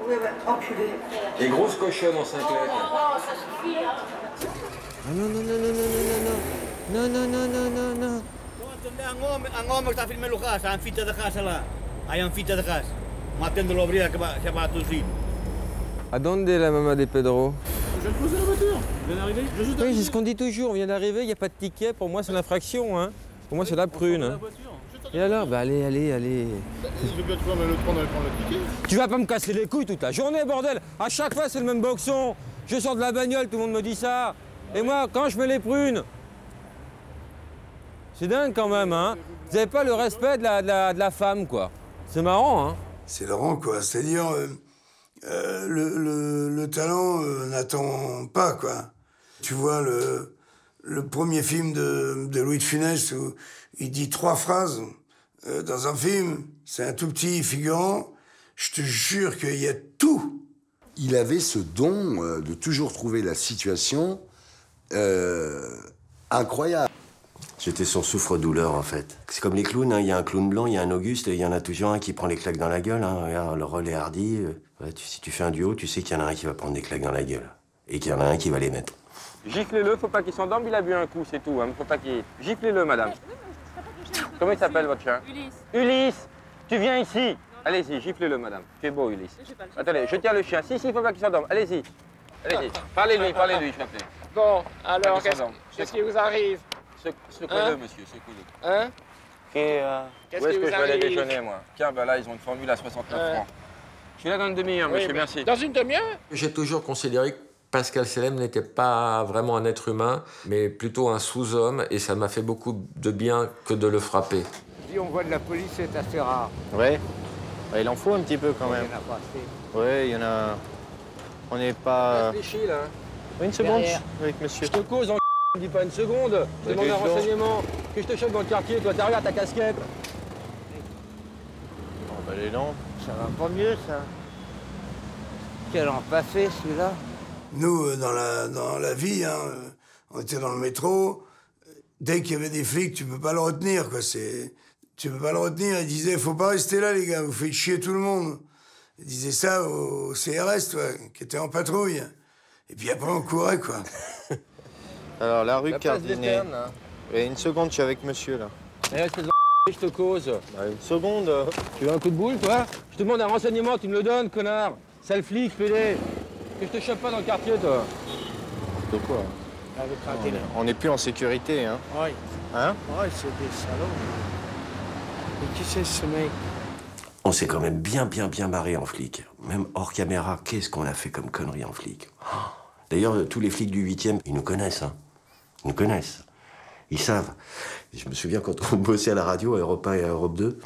Oui, bah, enculé. Et grosse cochonne en 5 lettres. Oh, ça suffit, hein. Ah non, non, non, non, non, non, non, non, non, non, non, non. Ang ngomong está a filmar o casa, ang fita da casa lá. Aí ang fita da casa. Matando-lo abrir, se va tout de suite. À donde la maman de Pedro? Je viens de poser la voiture. Je viens d'arriver. Oui, c'est ce qu'on dit toujours. On vient d'arriver, il n'y a pas de ticket. Pour moi, c'est l'infraction. Hein. Pour moi, c'est la prune. Hein. Et alors? Bah allez, allez, allez. Je vais bien te prendre le prendre le ticket. Tu vas pas me casser les couilles toute la journée, bordel. À chaque fois, c'est le même boxon. Je sors de la bagnole, tout le monde me dit ça. Et moi, quand je mets les prunes, c'est dingue quand même, hein. Vous n'avez pas le respect de la femme, quoi. C'est marrant, hein. C'est Laurent, quoi. C'est-à-dire, le talent n'attend pas, quoi. Tu vois, le premier film de Louis de Funès où il dit 3 phrases dans un film, c'est un tout petit figurant. Je te jure qu'il y a tout. Il avait ce don de toujours trouver la situation incroyable. J'étais son souffre-douleur, en fait. C'est comme les clowns, hein. Il y a un clown blanc, il y a un Auguste, et il y en a toujours un qui prend les claques dans la gueule. Hein. Regarde, le rôle est hardi. Ouais, si tu fais un duo, tu sais qu'il y en a un qui va prendre des claques dans la gueule. Et qu'il y en a un qui va les mettre. Giflez-le, faut pas qu'il s'endorme, il a bu un coup, c'est tout. Hein. Faut pas qu'il... Giflez-le, madame. Comment il s'appelle, votre chien? Ulysse. Ulysse, tu viens ici. Allez-y, giflez-le, madame. Tu es beau, Ulysse. Attendez, je tiens le chien. Si, faut pas qu'il s'endorme. Allez-y. Allez-y. Parlez-lui, je t'appelle. Bon, alors, qu'est-ce qui vous arrive? Secouez-le, monsieur, secouez-le. Hein? Où est-ce que je vais aller déjeuner, moi? Tiens, ben là, ils ont une formule à 69 francs. Je suis là dans une demi-heure, monsieur, merci. Dans une demi-heure? J'ai toujours considéré Pascal Selem n'était pas vraiment un être humain, mais plutôt un sous-homme, et ça m'a fait beaucoup de bien que de le frapper. Si on voit de la police, c'est assez rare. Ouais. Il en faut un petit peu quand même. Il y en a pas assez. Ouais, il y en a... On n'est pas... Réfléchis, là. Une seconde, Derrière. avec monsieur. Je te cause, en me dis pas une seconde. Je demande un renseignement. Que je te chope dans le quartier, toi, t'arrives à ta casquette. Oh, bah les dents. Ça va pas mieux, ça. Quel en passé, celui-là? Nous, dans la vie, hein, on était dans le métro. Dès qu'il y avait des flics, tu peux pas le retenir, quoi. Tu peux pas le retenir. Ils disaient, faut pas rester là, les gars, vous faites chier tout le monde. Ils disaient ça au CRS, toi, qui était en patrouille. Et puis après, on courait, quoi. Alors, la rue La place Cardinet. d'Esterne, là. Et une seconde, je suis avec monsieur, là. Eh, espèce de je te cause. Bah, une seconde. Tu veux un coup de boule, toi? Je te demande un renseignement, tu me le donnes, connard. Sale flic, pédé. Que je te chope pas dans le quartier, toi. De quoi? On n'est plus en sécurité, hein? Oui. Hein? Oui, c'est des salauds. Mais qui c'est, ce mec? On s'est quand même bien marré en flic. Même hors caméra, qu'est-ce qu'on a fait comme conneries en flic. D'ailleurs, tous les flics du 8e, ils nous connaissent, hein. Ils nous connaissent. Ils savent. Je me souviens quand on bossait à la radio, à Europe 1 et à Europe 2,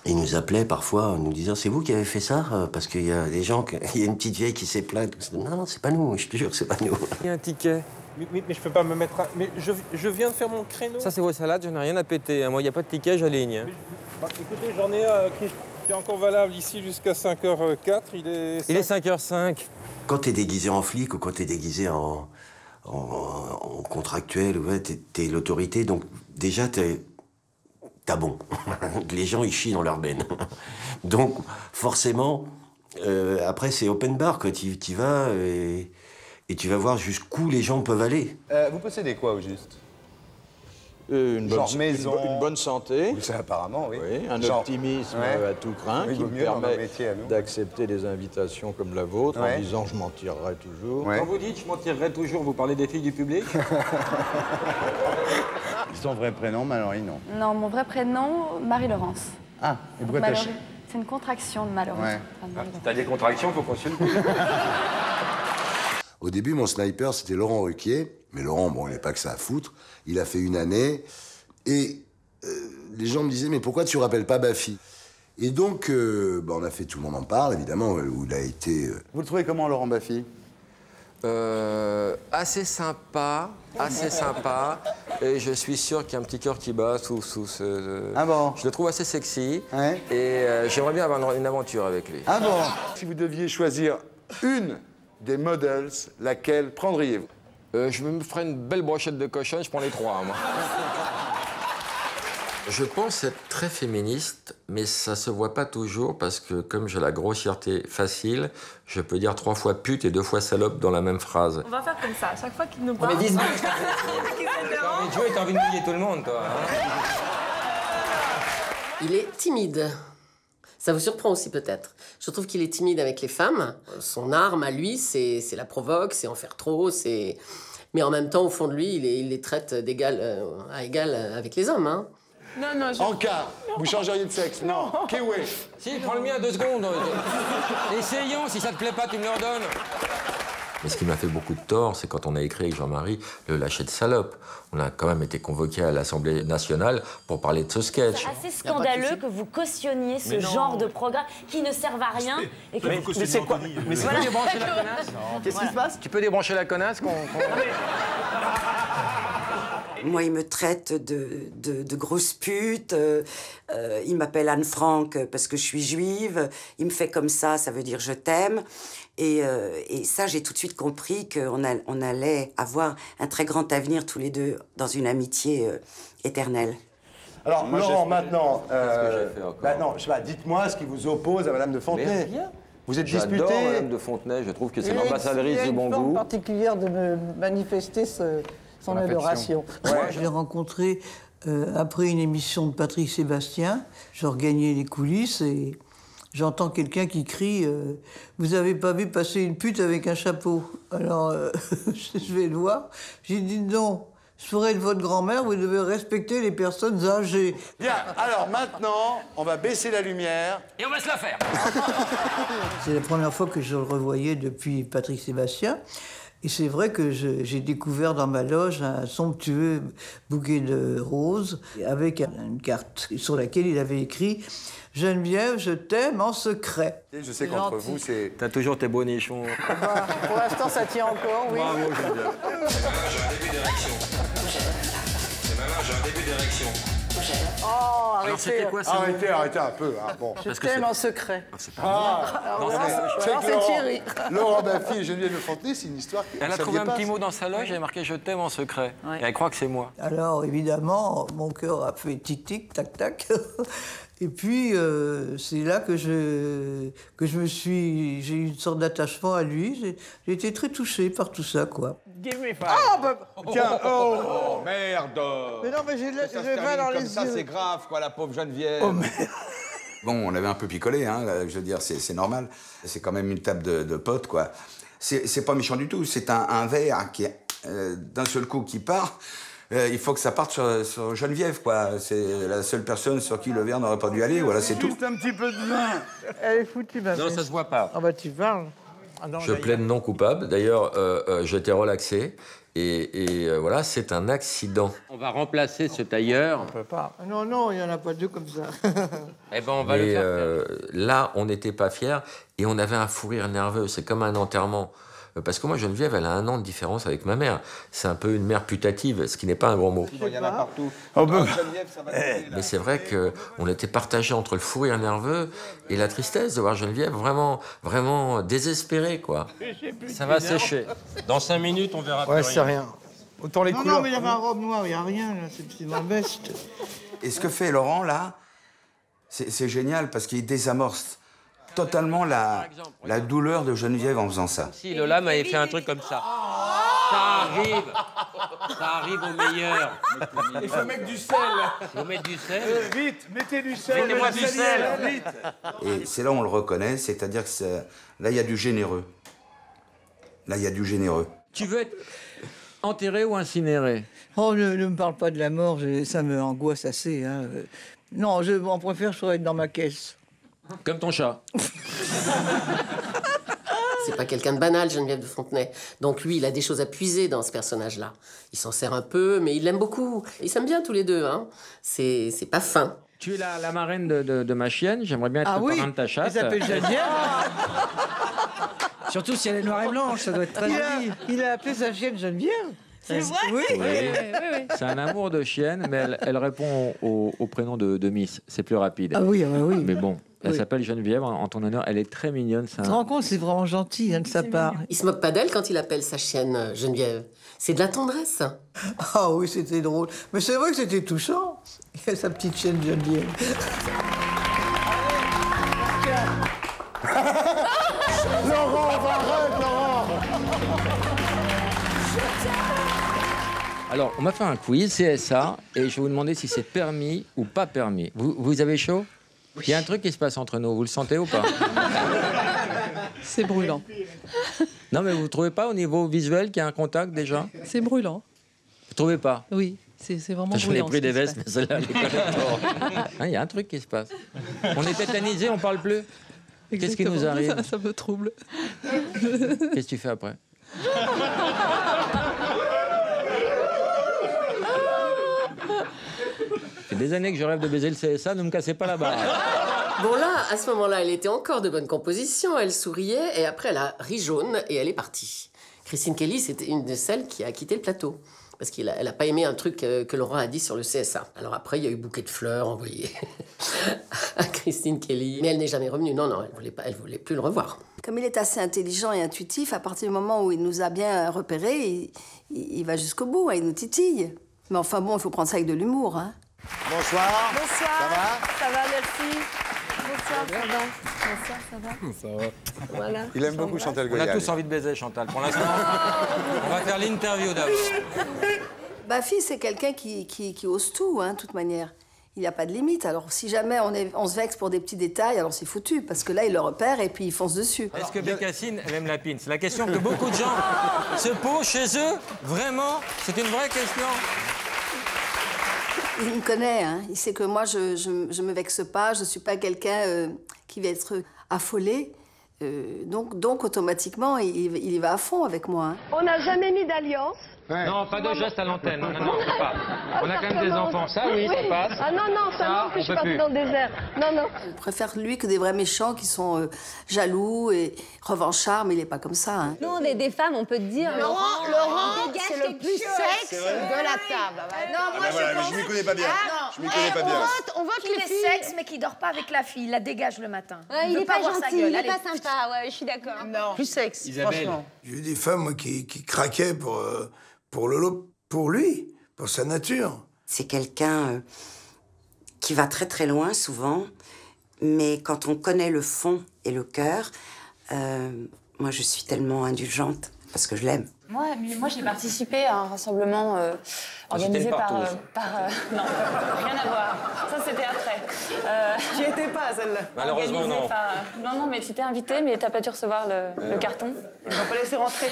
ils nous appelaient parfois en nous disant « C'est vous qui avez fait ça ?» Parce qu'il y a des gens, il y a une petite vieille qui s'est plainte. Non, c'est pas nous, je te jure, c'est pas nous. Il y a un ticket. Mais je peux pas me mettre à... Mais je viens de faire mon créneau. Ça, c'est vos salades, j'en ai rien à péter. Moi, il n'y a pas de ticket, j'aligne. Bah, écoutez, j'en ai un qui est encore valable ici jusqu'à 5h04. Il est 5h05. Quand t'es déguisé en flic ou quand t'es déguisé en contractuel, ouais, t'es l'autorité, donc déjà t'as bon. Les gens, ils chient dans leur benne. Donc, forcément, après, c'est open bar, quoi. T'y vas et tu vas voir jusqu'où les gens peuvent aller. Vous possédez quoi, au juste? Une bonne santé. Ça, apparemment, oui. Un optimisme à tout crin qui me permet d'accepter des invitations comme la vôtre en disant je m'en tirerai toujours. Quand vous dites je m'en tirerai toujours, vous parlez des filles du public? Son vrai prénom, Mallory, non. Non, mon vrai prénom, Marie-Laurence. Ah, et pourquoi t'as... C'est une contraction de Mallory. Ouais. T'as des contractions, faut consulter. Au début, mon sniper, c'était Laurent Ruquier. Mais Laurent, bon, il n'est pas que ça à foutre. Il a fait une année. Et les gens me disaient, mais pourquoi tu rappelles pas Baffy? Et donc, on a fait Tout le monde en parle, évidemment, où il a été... Vous le trouvez comment, Laurent Baffy? Assez sympa. Et je suis sûr qu'il y a un petit cœur qui bat sous ce... Ah bon? Je le trouve assez sexy. Ouais. Et j'aimerais bien avoir une aventure avec lui. Ah bon? Si vous deviez choisir une des models, laquelle prendriez-vous? Je me ferais une belle brochette de cochon, je prends les 3, moi. Je pense être très féministe, mais ça se voit pas toujours parce que comme j'ai la grossièreté facile, je peux dire 3 fois pute et 2 fois salope dans la même phrase. On va faire comme ça, à chaque fois qu'il nous parle. Mais 10 minutes. Mais Joey, t'as envie de mouiller tout le monde, toi. Il est timide. Ça vous surprend aussi peut-être. Je trouve qu'il est timide avec les femmes. Son arme à lui, c'est la provoque, c'est en faire trop, c'est... Mais en même temps, au fond de lui, il les traite d'égal à égal avec les hommes. Hein. Non, En cas, vous changeriez de sexe? Non. Kiwi. Si, prends le mien 2 secondes. Essayons, si ça te plaît pas, tu me le redonnes. Mais ce qui m'a fait beaucoup de tort, c'est quand on a écrit avec Jean-Marie le lâcher de salope. On a quand même été convoqués à l'Assemblée nationale pour parler de ce sketch. C'est assez scandaleux que vous cautionniez ce genre de programme qui ne servent à rien. Et que mais c'est quoi? Mais c'est quoi débrancher la connasse? Qu'est-ce qui se passe? Tu peux débrancher la connasse Moi, il me traite de grosse pute. Il m'appelle Anne Frank parce que je suis juive. Il me fait comme ça veut dire je t'aime. Et ça, j'ai tout de suite compris qu'on allait avoir un très grand avenir tous les deux dans une amitié éternelle. Alors, moi, Laurent, maintenant, non, je sais pas, dites-moi ce qui vous oppose à Madame de Fontenay. Mais rien. Vous êtes disputé. J'adore Madame de Fontenay, je trouve que c'est l'ambassadrice du bon goût. Il y a une forme particulière de me manifester son adoration. Ouais. Je l'ai rencontré après une émission de Patrick Sébastien. Je regagnais les coulisses et j'entends quelqu'un qui crie vous avez pas vu passer une pute avec un chapeau? Alors, je vais le voir. J'ai dit non, Je ferai de votre grand-mère, vous devez respecter les personnes âgées. Bien, alors maintenant, on va baisser la lumière. Et on va se la faire. C'est la première fois que je le revoyais depuis Patrick Sébastien. Et c'est vrai que j'ai découvert dans ma loge un somptueux bouquet de roses avec une carte sur laquelle il avait écrit « Geneviève, je t'aime en secret ». Je sais qu'entre vous, c'est... T'as toujours tes beaux nichons. Pour l'instant, ça tient encore, oui. Bravo, Geneviève. J'ai un début d'érection. J'ai un début d'érection. Oh, arrêtez. Alors, c'était quoi ça? Arrêtez un peu. Hein, bon. Je t'aime en secret. C'est Thierry. Laurent Baffy et Geneviève de Fontenay, c'est une histoire qui... Elle a trouvé un petit mot dans sa loge, elle a marqué « Je t'aime en secret Ouais. ». Et elle croit que c'est moi. Alors, évidemment, mon cœur a fait tic-tic, tac-tac. Et puis, c'est là que j'ai eu une sorte d'attachement à lui. J'ai été très touchée par tout ça, quoi. Give me five. Ah, bah, Tiens, oh, merde. mais non, mais j'ai Ça se le vin dans termine les comme ça, yeux. c'est grave, quoi, la pauvre Geneviève. Oh, merde. Bon, on avait un peu picolé, hein, je veux dire, c'est normal. C'est quand même une table de potes, quoi. C'est pas méchant du tout, c'est un verre qui est d'un seul coup qui part. Il faut que ça parte sur Geneviève, quoi. C'est la seule personne sur qui le verre n'aurait pas dû aller, voilà, c'est tout. Juste un petit peu de vin. Elle est foutue, ma Non, fille. ça se voit pas. Ah bah tu parles. Ah non, Je là, plaide non coupable. D'ailleurs, j'étais relaxé. Et voilà, c'est un accident. On va remplacer ce tailleur. on peut pas. Non, non, il n'y en a pas deux comme ça. Eh ben, on va le Mais faire. là, on n'était pas fiers et on avait un fou rire nerveux. C'est comme un enterrement. Parce que moi, Geneviève, elle a 1 an de différence avec ma mère. C'est un peu une mère putative, ce qui n'est pas un gros mot. Il y en a partout. Geneviève, ça va Mais c'est vrai qu'on était partagés entre le fou rire nerveux et la tristesse de voir Geneviève vraiment, vraiment désespérée, quoi. Ça va sécher. Dans 5 minutes, on verra Ouais, plus c'est rien. rien. Autant les Non, couleurs. non, mais il y avait un robe noire, il n'y a rien, là. C'est ma veste. Et ce que fait Laurent, là, c'est génial parce qu'il désamorce totalement la douleur de Geneviève en faisant ça. Si Lola m'avait fait un truc comme ça. Ça arrive au meilleur. Il faut mettre du sel. Faut mettre du sel. Vite, mettez du sel. Mettez-moi du sel. Vite. Et c'est là où on le reconnaît, c'est-à-dire que là, il y a du généreux. Là, il y a du généreux. Tu veux être enterré ou incinéré? Oh, ne me parle pas de la mort, ça me angoisse assez. Hein. Non, en préfère, je pourrais être dans ma caisse. Comme ton chat. C'est pas quelqu'un de banal, Geneviève de Fontenay. Donc lui, il a des choses à puiser dans ce personnage-là. Il s'en sert un peu, mais il l'aime beaucoup. Ils s'aiment bien tous les deux, hein. C'est pas fin. Tu es la marraine de ma chienne. J'aimerais bien être le parrain de ta chatte. Elle s'appelle Geneviève. Surtout si elle est noire et blanche, ça doit être très joli. Il a appelé sa chienne Geneviève. C'est vrai? Oui. C'est un amour de chienne, mais elle répond au prénom de Miss. C'est plus rapide. Ah oui, oui. Mais bon, elle Oui. s'appelle Geneviève en ton honneur. Elle est très mignonne. Tu te rends compte, c'est vraiment gentil hein, de sa part. Il se moque pas d'elle quand il appelle sa chienne Geneviève. C'est de la tendresse. Ah oui, c'était drôle. Mais c'est vrai que c'était touchant. Il a sa petite chienne Geneviève. Laurent, arrête, Laurent. Alors, on m'a fait un quiz CSA et je vais vous demander si c'est permis ou pas permis. Vous avez chaud? Il y a un truc qui se passe entre nous, vous le sentez ou pas? C'est brûlant. Non, mais vous ne trouvez pas au niveau visuel qu'il y a un contact déjà? C'est brûlant. Vous trouvez pas? Oui, c'est vraiment Je n'ai brûlant. pris des vestes, mais celle-là, elle est pas. Il y a un truc qui se passe. On est tétanisé, on parle plus. Qu'est-ce qui nous arrive? Ça me trouble. Qu'est-ce que tu fais après? C'est des années que je rêve de baiser le CSA, ne me cassez pas la barre. Bon là, à ce moment-là, elle était encore de bonne composition, elle souriait, et après elle a ri jaune et elle est partie. Christine Kelly, c'était une de celles qui a quitté le plateau. Parce qu'elle a pas aimé un truc que Laurent a dit sur le CSA. Alors après, il y a eu bouquet de fleurs envoyé à Christine Kelly. Mais elle n'est jamais revenue. Non, non, elle voulait plus le revoir. Comme il est assez intelligent et intuitif, à partir du moment où il nous a bien repérés, il va jusqu'au bout, hein, il nous titille. Mais enfin bon, il faut prendre ça avec de l'humour. Hein. Bonsoir. Bonsoir. Ça va? Ça va, merci. Bonsoir, ça va. Bonsoir, ça va. Ça va. Voilà. Il aime beaucoup Chantal On a Goya. tous envie de baiser Chantal. Pour l'instant, on va faire l'interview d'abord. Baffy, c'est quelqu'un qui ose tout, hein, de toute manière. il n'y a pas de limite. Alors, si jamais on se vexe pour des petits détails, alors c'est foutu, parce que là, il le repère et puis il fonce dessus. Est-ce que Bécassine, elle aime la pine? C'est la question que beaucoup de gens se posent chez eux. Vraiment, c'est une vraie question. Il me connaît, hein. Il sait que moi, je me vexe pas, je ne suis pas quelqu'un qui va être affolé. Donc, automatiquement, il y va à fond avec moi. Hein. On n'a jamais mis d'alliance. Ouais. Non, pas de geste à l'antenne. Non, pas. On a quand même des enfants. Ça, oui, ça passe. Ah non, ça non, que je suis partie dans le désert. Non. Je préfère lui que des vrais méchants qui sont jaloux et revanchards, mais il n'est pas comme ça. Hein. Nous, on est des femmes, on peut te dire. Laurent, c'est le plus sexe de la table. Non, moi, je m'y connais pas bien. Je m'y connais pas bien. On vote les filles. Sexe, mais qui dort pas avec la fille. Il la dégage le matin. Il est pas gentil, il est pas sympa. Ouais, je suis d'accord. Non. Plus sexe, franchement. J'ai vu des femmes moi, qui craquaient pour Lolo, pour lui, pour sa nature. C'est quelqu'un qui va très très loin souvent, mais quand on connaît le fond et le cœur, moi je suis tellement indulgente parce que je l'aime. Moi j'ai participé à un rassemblement organisé par... non, rien à voir. Ça c'était après. J'y étais pas celle-là. Malheureusement non. Non, mais tu t'es invité, mais t'as pas dû recevoir le carton. Ils m'ont pas laissé rentrer.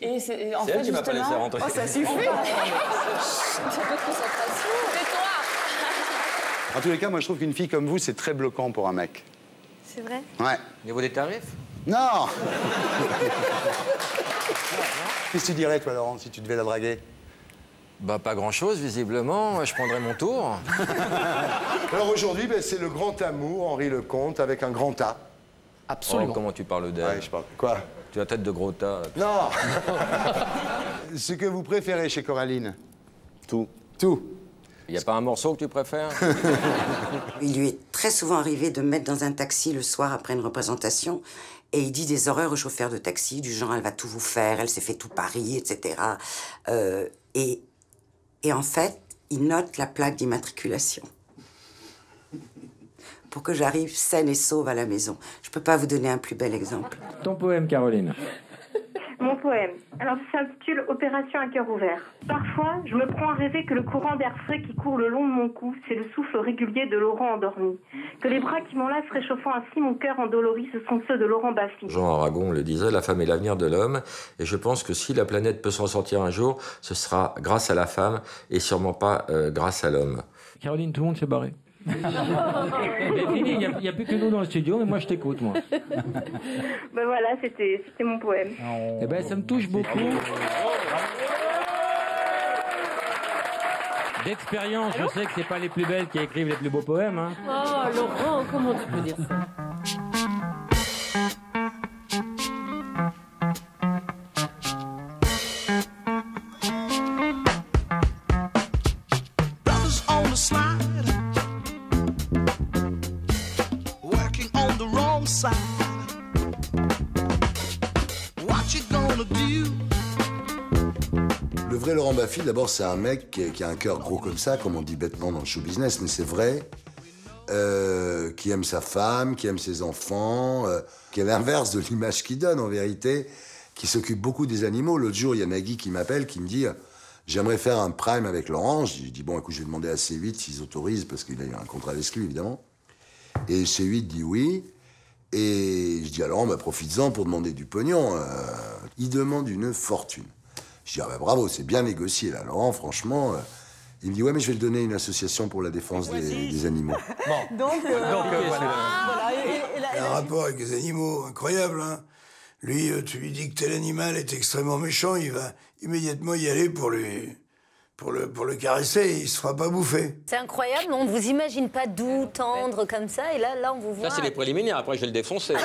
Et c'est en fait, tu m'as pas laissé rentrer. Oh, ça suffit. Un peu de concentration. Tais-toi. En tous les cas, moi, je trouve qu'une fille comme vous, c'est très bloquant pour un mec. C'est vrai? Ouais. Au niveau des tarifs? Non. Qu'est-ce que tu dirais, toi, Laurent, si tu devais la draguer? Bah, pas grand-chose, visiblement. Je prendrais mon tour. Alors aujourd'hui, c'est le grand amour, Henri Lecomte, avec un grand A. Absolument. Oh, comment tu parles d'elle? Ouais, je parle. Quoi? Tu as tête de gros tas. Non. Ce que vous préférez chez Coraline? Tout. Tout. Il n'y a pas un morceau que tu préfères? Il lui est très souvent arrivé de me mettre dans un taxi le soir après une représentation et il dit des horreurs au chauffeur de taxi, du genre elle va tout vous faire, elle s'est fait tout Paris, etc. Et en fait, il note la plaque d'immatriculation pour que j'arrive saine et sauve à la maison. Je peux pas vous donner un plus bel exemple. Ton poème, Caroline. Mon poème. Alors, ça s'intitule Opération à cœur ouvert. Parfois, je me prends à rêver que le courant d'air frais qui court le long de mon cou, c'est le souffle régulier de Laurent endormi. Que les bras qui m'enlacent réchauffant ainsi mon cœur endolori, ce sont ceux de Laurent Baffy. Jean Aragon le disait, la femme est l'avenir de l'homme. Et je pense que si la planète peut s'en sortir un jour, ce sera grâce à la femme et sûrement pas grâce à l'homme. Caroline, tout le monde s'est barré. Il n'y a plus que nous dans le studio, mais moi je t'écoute, moi. Ben voilà, c'était mon poème. Eh ben, ça me touche beaucoup. D'expérience, je sais que c'est pas les plus belles qui écrivent les plus beaux poèmes. Hein. Oh, Laurent, comment tu peux dire ça? Le vrai Laurent Baffy, d'abord, c'est un mec qui a un cœur gros comme ça, comme on dit bêtement dans le show business, mais c'est vrai, qui aime sa femme, qui aime ses enfants, qui est l'inverse de l'image qu'il donne, en vérité, qui s'occupe beaucoup des animaux. L'autre jour, il y a Nagui qui m'appelle, qui me dit « J'aimerais faire un prime avec Laurent ». Je dis « Bon, écoute, je vais demander à C8 s'ils autorisent, parce qu'il a eu un contrat d'exclus, évidemment. » Et C8 dit oui. Et je dis à Laurent, bah, profites-en pour demander du pognon. Il demande une fortune. Je dis, ah bah bravo, c'est bien négocié là, Laurent, franchement. Il me dit, ouais, mais je vais le donner à une association pour la défense des animaux. Bon. Donc, voilà. Il a un rapport avec les animaux, incroyable, hein. Lui, tu lui dis que tel animal est extrêmement méchant, il va immédiatement y aller pour le caresser, et il se fera pas bouffer. C'est incroyable, on ne vous imagine pas doux, tendre comme ça, et là on vous voit... Ça, c'est les préliminaires, après je vais le défoncer.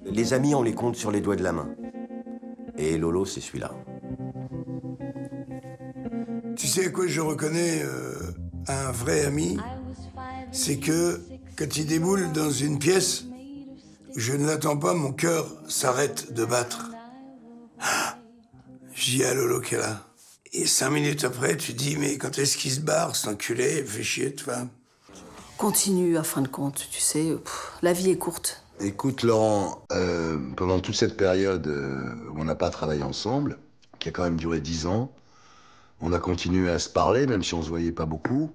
Les amis, on les compte sur les doigts de la main. Et Lolo, c'est celui-là. Tu sais à quoi je reconnais un vrai ami? C'est que quand il déboule dans une pièce, je ne l'attends pas, mon cœur s'arrête de battre. Je dis à Lolo qu'elle est là. Et 5 minutes après, tu dis, mais quand est-ce qu'il se barre, cet enculé? Il fait chier, tu vois. Continue, à fin de compte, tu sais, la vie est courte. Écoute, Laurent, pendant toute cette période où on n'a pas travaillé ensemble, qui a quand même duré 10 ans. On a continué à se parler, même si on se voyait pas beaucoup.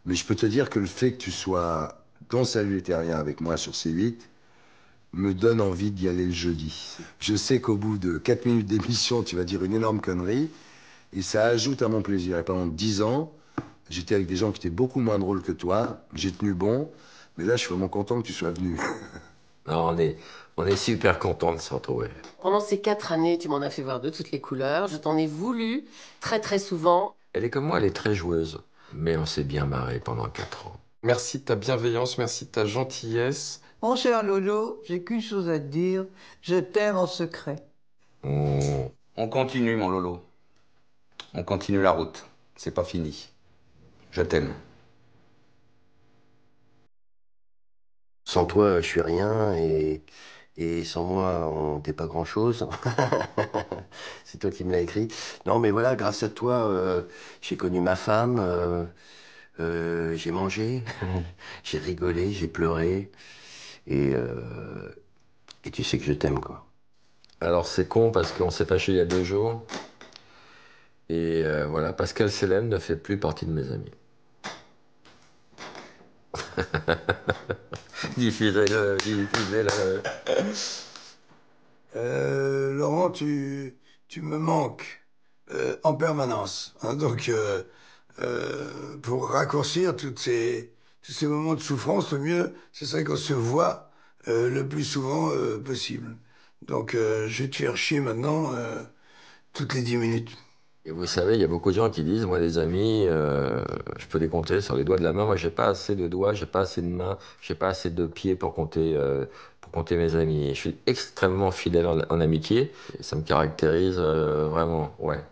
Mais je peux te dire que le fait que tu sois dans Salut les Terriens avec moi sur C8 me donne envie d'y aller le jeudi. Je sais qu'au bout de 4 minutes d'émission, tu vas dire une énorme connerie, et ça ajoute à mon plaisir. Et pendant 10 ans, j'étais avec des gens qui étaient beaucoup moins drôles que toi, j'ai tenu bon, mais là, je suis vraiment content que tu sois venu. Non, on est super contents de se retrouver. Pendant ces 4 années, tu m'en as fait voir de toutes les couleurs. Je t'en ai voulu très très souvent. Elle est comme moi, elle est très joueuse. Mais on s'est bien marré pendant 4 ans. Merci de ta bienveillance, merci de ta gentillesse. Mon cher Lolo, j'ai qu'une chose à te dire. Je t'aime en secret. On continue, mon Lolo. On continue la route. C'est pas fini. Je t'aime. Sans toi, je suis rien et sans moi, t'es pas grand-chose. C'est toi qui me l'as écrit. Non, mais voilà, grâce à toi, j'ai connu ma femme, j'ai mangé, j'ai rigolé, j'ai pleuré et tu sais que je t'aime, quoi. Alors c'est con parce qu'on s'est fâché il y a 2 jours. Et voilà, Pascal Selem ne fait plus partie de mes amis. Diffusez-le, diffusez-le. Laurent, tu me manques en permanence. Hein, donc, pour raccourcir tous ces moments de souffrance, le mieux, ce serait qu'on se voit le plus souvent possible. Donc, je vais te faire chier maintenant toutes les 10 minutes. Et vous savez, il y a beaucoup de gens qui disent, moi, les amis, je peux les compter sur les doigts de la main. Moi, j'ai pas assez de doigts, j'ai pas assez de mains, j'ai pas assez de pieds pour compter mes amis. Et je suis extrêmement fidèle en amitié. Et ça me caractérise vraiment, ouais.